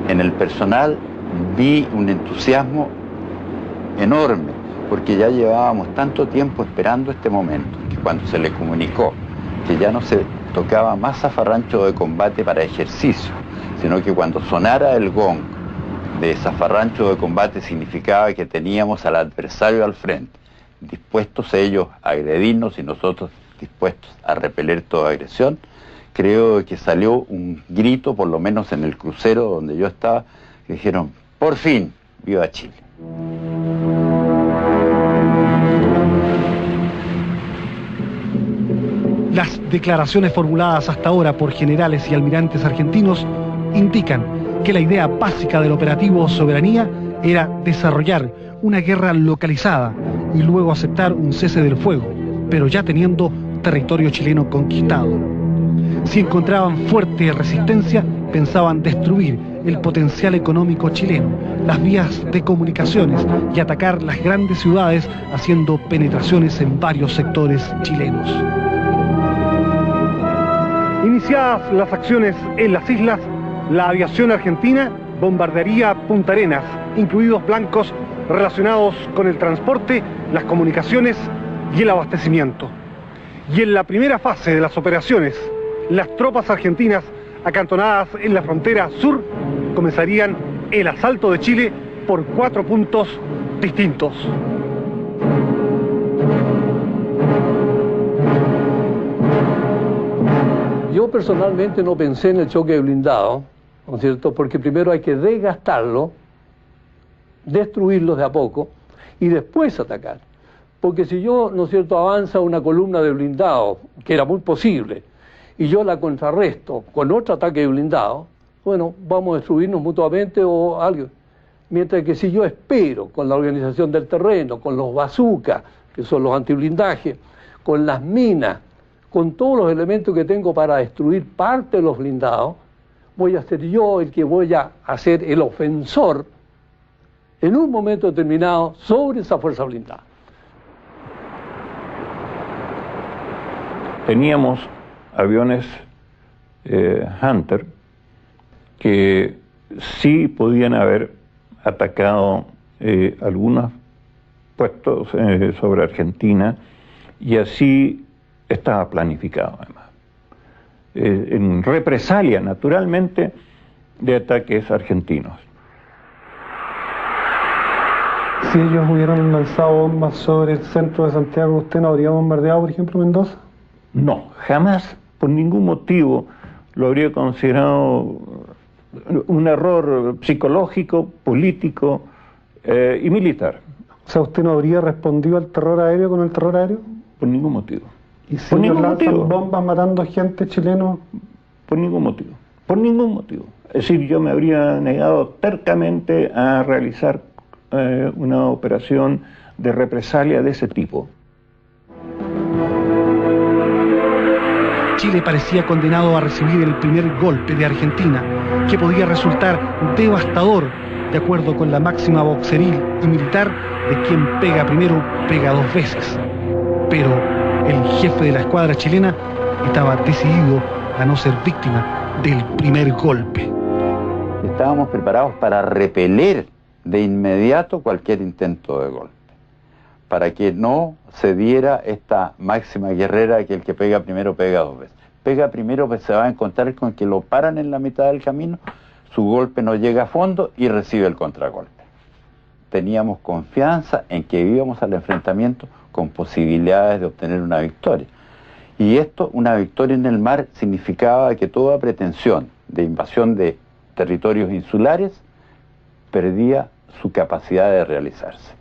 En el personal vi un entusiasmo enorme, porque ya llevábamos tanto tiempo esperando este momento, que cuando se le comunicó que ya no se tocaba más zafarrancho de combate para ejercicio, sino que cuando sonara el gong de zafarrancho de combate significaba que teníamos al adversario al frente, dispuestos ellos a agredirnos y nosotros dispuestos a repeler toda agresión, creo que salió un grito, por lo menos en el crucero donde yo estaba, que dijeron, por fin, viva Chile. Las declaraciones formuladas hasta ahora por generales y almirantes argentinos indican que la idea básica del operativo Soberanía era desarrollar una guerra localizada y luego aceptar un cese del fuego, pero ya teniendo territorio chileno conquistado. Si encontraban fuerte resistencia, pensaban destruir el potencial económico chileno, las vías de comunicaciones y atacar las grandes ciudades haciendo penetraciones en varios sectores chilenos. Iniciadas las acciones en las islas, la aviación argentina bombardearía Punta Arenas, incluidos blancos relacionados con el transporte, las comunicaciones y el abastecimiento. Y en la primera fase de las operaciones, las tropas argentinas acantonadas en la frontera sur comenzarían el asalto de Chile por 4 puntos distintos. Yo personalmente no pensé en el choque de blindado, ¿no es cierto? Porque primero hay que desgastarlo, destruirlos de a poco y después atacar. Porque si yo, ¿no es cierto?, avanza una columna de blindado, que era muy posible, y yo la contrarresto con otro ataque de blindado, bueno, vamos a destruirnos mutuamente o algo. Mientras que si yo espero con la organización del terreno, con los bazookas, que son los antiblindajes, con las minas, con todos los elementos que tengo para destruir parte de los blindados, voy a ser yo el que voy a hacer el ofensor en un momento determinado sobre esa fuerza blindada. Teníamos aviones Hunter que sí podían haber atacado algunos puestos sobre Argentina, y así estaba planificado además, en represalia naturalmente de ataques argentinos. Si ellos hubieran lanzado bombas sobre el centro de Santiago, ¿usted no habría bombardeado, por ejemplo, Mendoza? No, jamás, por ningún motivo, lo habría considerado un error psicológico, político y militar. O sea, ¿usted no habría respondido al terror aéreo con el terror aéreo? Por ningún motivo. ¿Y si ellos lanzan bombas matando gente chileno? Por ningún motivo. Por ningún motivo. Es decir, yo me habría negado tercamente a realizar una operación de represalia de ese tipo. Chile parecía condenado a recibir el primer golpe de Argentina, que podía resultar devastador, de acuerdo con la máxima boxeril y militar de quien pega primero, pega dos veces. Pero el jefe de la escuadra chilena estaba decidido a no ser víctima del primer golpe. Estábamos preparados para repeler de inmediato cualquier intento de golpe, para que no se diera esta máxima guerrera que el que pega primero pega dos veces. Pega primero, pues se va a encontrar con que lo paran en la mitad del camino, su golpe no llega a fondo y recibe el contragolpe. Teníamos confianza en que íbamos al enfrentamiento con posibilidades de obtener una victoria. Y esto, una victoria en el mar, significaba que toda pretensión de invasión de territorios insulares perdía su capacidad de realizarse.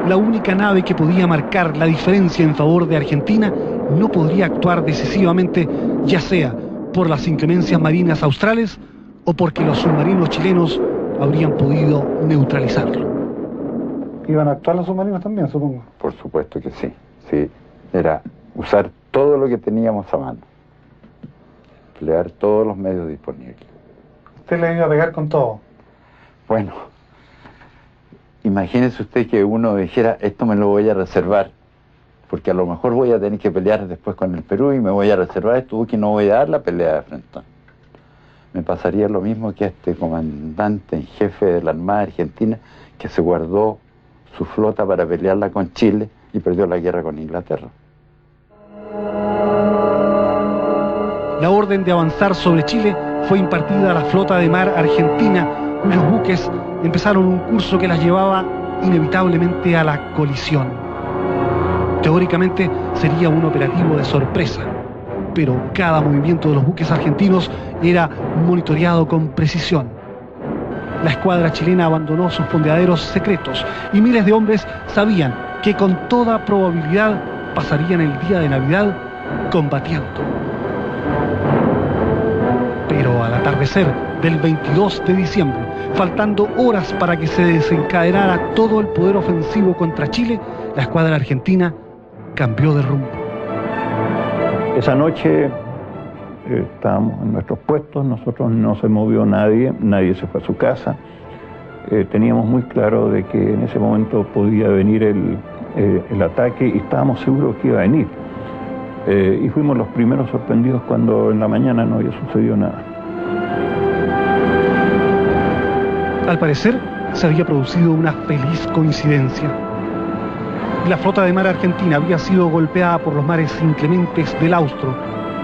La única nave que podía marcar la diferencia en favor de Argentina no podría actuar decisivamente, ya sea por las inclemencias marinas australes o porque los submarinos chilenos habrían podido neutralizarlo. ¿Iban a actuar los submarinos también, supongo? Por supuesto que sí. Sí, era usar todo lo que teníamos a mano, emplear todos los medios disponibles. ¿Usted le iba a pegar con todo? Bueno, imagínese usted que uno dijera, esto me lo voy a reservar, porque a lo mejor voy a tener que pelear después con el Perú y me voy a reservar esto, que no voy a dar la pelea de frente. Me pasaría lo mismo que a este comandante en jefe de la Armada Argentina, que se guardó su flota para pelearla con Chile y perdió la guerra con Inglaterra. La orden de avanzar sobre Chile fue impartida a la flota de mar argentina, cuyos buques empezaron un curso que las llevaba inevitablemente a la colisión. Teóricamente sería un operativo de sorpresa, pero cada movimiento de los buques argentinos era monitoreado con precisión. La escuadra chilena abandonó sus fondeaderos secretos y miles de hombres sabían que con toda probabilidad pasarían el día de Navidad combatiendo. Pero al atardecer del 22 de diciembre, faltando horas para que se desencadenara todo el poder ofensivo contra Chile, la escuadra argentina cambió de rumbo. Esa noche estábamos en nuestros puestos, nosotros no se movió nadie, nadie se fue a su casa. Teníamos muy claro de que en ese momento podía venir el ataque y estábamos seguros que iba a venir. Y fuimos los primeros sorprendidos cuando en la mañana no había sucedido nada. Al parecer, se había producido una feliz coincidencia. La flota de mar argentina había sido golpeada por los mares inclementes del Austro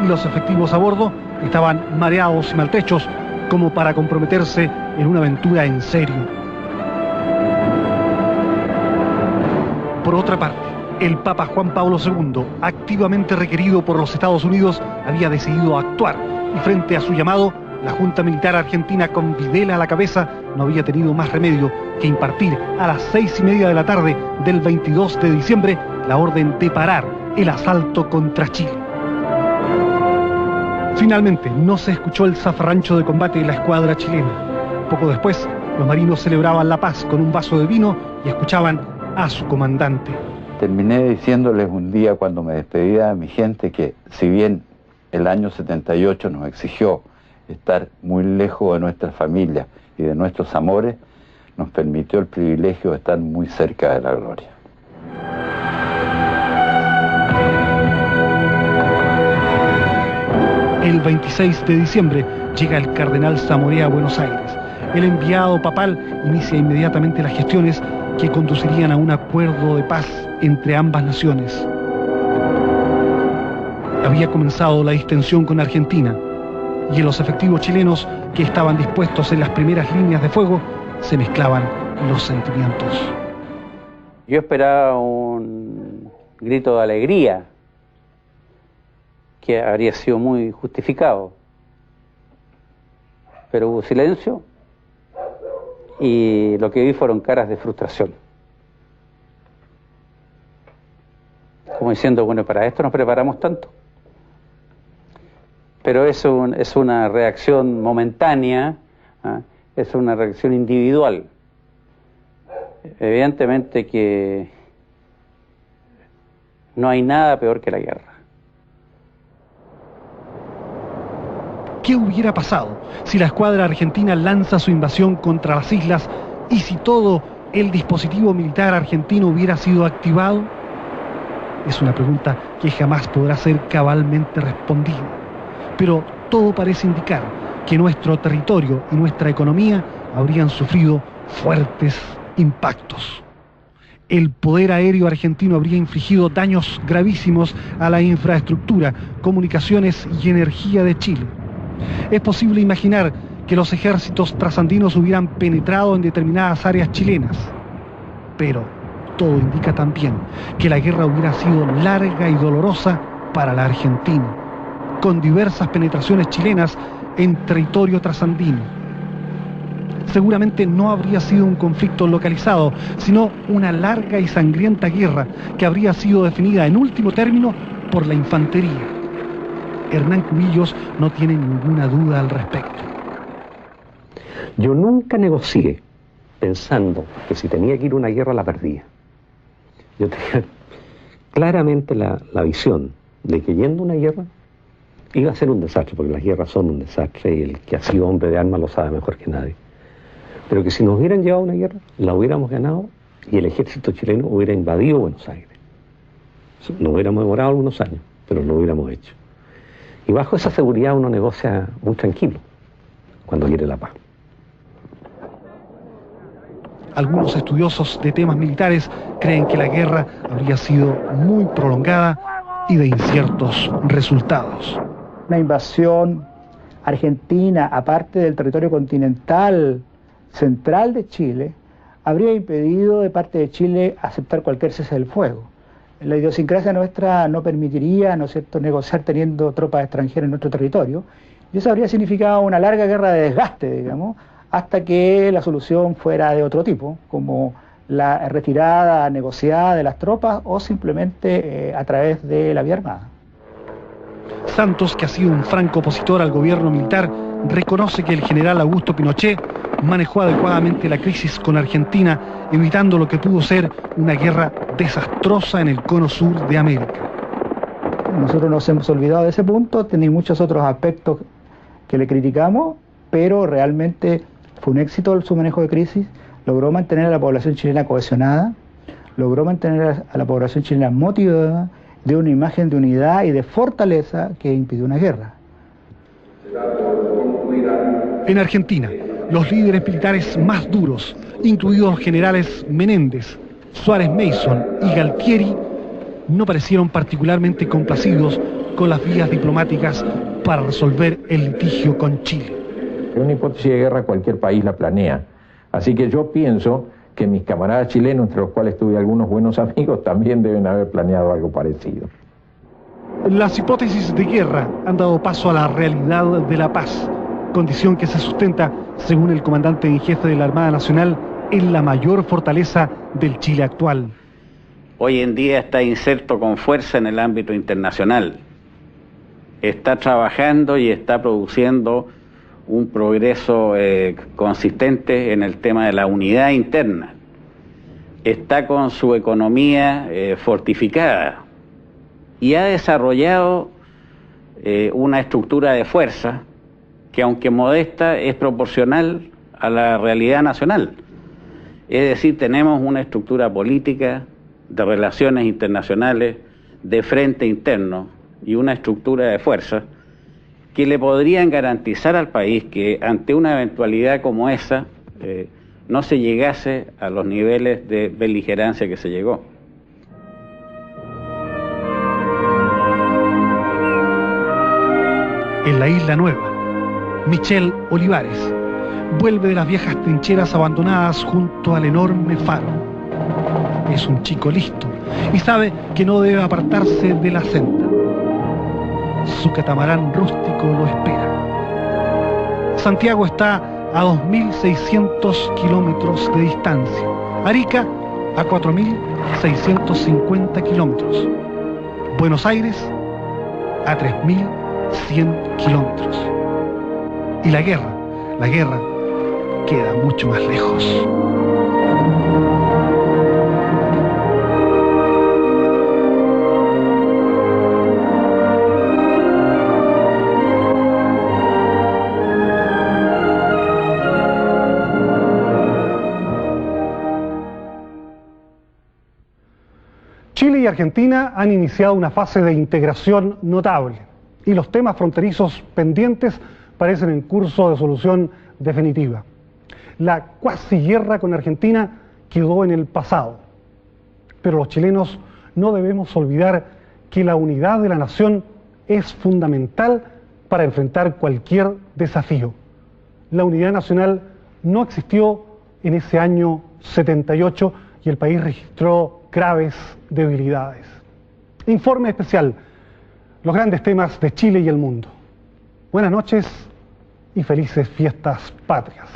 y los efectivos a bordo estaban mareados y maltrechos como para comprometerse en una aventura en serio. Por otra parte, el Papa Juan Pablo II, activamente requerido por los Estados Unidos, había decidido actuar y frente a su llamado, la Junta Militar Argentina, con Videla a la cabeza, no había tenido más remedio que impartir a las 6:30 de la tarde del 22 de diciembre la orden de parar el asalto contra Chile. Finalmente, no se escuchó el zafarrancho de combate de la escuadra chilena. Poco después, los marinos celebraban la paz con un vaso de vino y escuchaban a su comandante. Terminé diciéndoles un día cuando me despedía de mi gente que si bien el año 78 nos exigió estar muy lejos de nuestras familias y de nuestros amores, nos permitió el privilegio de estar muy cerca de la gloria. El 26 de diciembre llega el cardenal Zamorea a Buenos Aires. El enviado papal inicia inmediatamente las gestiones que conducirían a un acuerdo de paz entre ambas naciones. Había comenzado la distensión con Argentina y en los efectivos chilenos que estaban dispuestos en las primeras líneas de fuego se mezclaban los sentimientos. Yo esperaba un grito de alegría que habría sido muy justificado, pero hubo silencio y lo que vi fueron caras de frustración. Como diciendo, bueno, para esto nos preparamos tanto. Pero eso es una reacción momentánea, ¿eh? Es una reacción individual. Evidentemente que No hay nada peor que la guerra. ¿Qué hubiera pasado si la escuadra argentina lanza su invasión contra las islas y si todo el dispositivo militar argentino hubiera sido activado? Es una pregunta que jamás podrá ser cabalmente respondida. Pero todo parece indicar que nuestro territorio y nuestra economía habrían sufrido fuertes impactos. El poder aéreo argentino habría infligido daños gravísimos a la infraestructura, comunicaciones y energía de Chile. Es posible imaginar que los ejércitos trasandinos hubieran penetrado en determinadas áreas chilenas. Pero todo indica también que la guerra hubiera sido larga y dolorosa para la Argentina, con diversas penetraciones chilenas en territorio trasandino. Seguramente no habría sido un conflicto localizado, sino una larga y sangrienta guerra que habría sido definida en último término por la infantería. Hernán Cubillos no tiene ninguna duda al respecto. Yo nunca negocié pensando que si tenía que ir a una guerra la perdía. Yo tenía claramente la visión de que yendo a una guerra iba a ser un desastre, porque las guerras son un desastre y el que ha sido hombre de armas lo sabe mejor que nadie. Pero que si nos hubieran llevado a una guerra, la hubiéramos ganado y el ejército chileno hubiera invadido Buenos Aires. Nos hubiéramos demorado algunos años, pero lo hubiéramos hecho. Y bajo esa seguridad uno negocia muy tranquilo cuando quiere la paz. Algunos estudiosos de temas militares creen que la guerra habría sido muy prolongada y de inciertos resultados. Una invasión argentina, aparte del territorio continental central de Chile, habría impedido de parte de Chile aceptar cualquier cese del fuego. La idiosincrasia nuestra no permitiría, ¿no es cierto?, negociar teniendo tropas extranjeras en nuestro territorio, y eso habría significado una larga guerra de desgaste, digamos, hasta que la solución fuera de otro tipo, como la retirada negociada de las tropas o simplemente a través de la vía armada. Santos, que ha sido un franco opositor al gobierno militar, reconoce que el general Augusto Pinochet manejó adecuadamente la crisis con Argentina, evitando lo que pudo ser una guerra desastrosa en el cono sur de América. Nosotros nos hemos olvidado de ese punto, tenía muchos otros aspectos que le criticamos, pero realmente fue un éxito su manejo de crisis, logró mantener a la población chilena cohesionada, logró mantener a la población chilena motivada, de una imagen de unidad y de fortaleza que impidió una guerra. En Argentina, los líderes militares más duros, incluidos los generales Menéndez, Suárez Mason y Galtieri, no parecieron particularmente complacidos con las vías diplomáticas para resolver el litigio con Chile. Una hipótesis de guerra cualquier país la planea, así que yo pienso que mis camaradas chilenos, entre los cuales tuve algunos buenos amigos, también deben haber planeado algo parecido. Las hipótesis de guerra han dado paso a la realidad de la paz, condición que se sustenta, según el comandante en jefe de la Armada Nacional, en la mayor fortaleza del Chile actual. Hoy en día está inserto con fuerza en el ámbito internacional. Está trabajando y está produciendo un progreso consistente en el tema de la unidad interna. Está con su economía fortificada y ha desarrollado una estructura de fuerza que, aunque modesta, es proporcional a la realidad nacional. Es decir, tenemos una estructura política de relaciones internacionales, de frente interno y una estructura de fuerza que le podrían garantizar al país que ante una eventualidad como esa no se llegase a los niveles de beligerancia que se llegó. En la Isla Nueva, Michel Olivares vuelve de las viejas trincheras abandonadas junto al enorme faro. Es un chico listo y sabe que no debe apartarse de la senda. Su catamarán rústico lo espera. Santiago está a 2.600 kilómetros de distancia. Arica a 4.650 kilómetros. Buenos Aires a 3.100 kilómetros. Y la guerra queda mucho más lejos. y Argentina han iniciado una fase de integración notable y los temas fronterizos pendientes parecen en curso de solución definitiva. La cuasi guerra con Argentina quedó en el pasado, pero los chilenos no debemos olvidar que la unidad de la nación es fundamental para enfrentar cualquier desafío. La unidad nacional no existió en ese año 78 y el país registró graves debilidades. Informe especial, los grandes temas de Chile y el mundo. Buenas noches y felices fiestas patrias.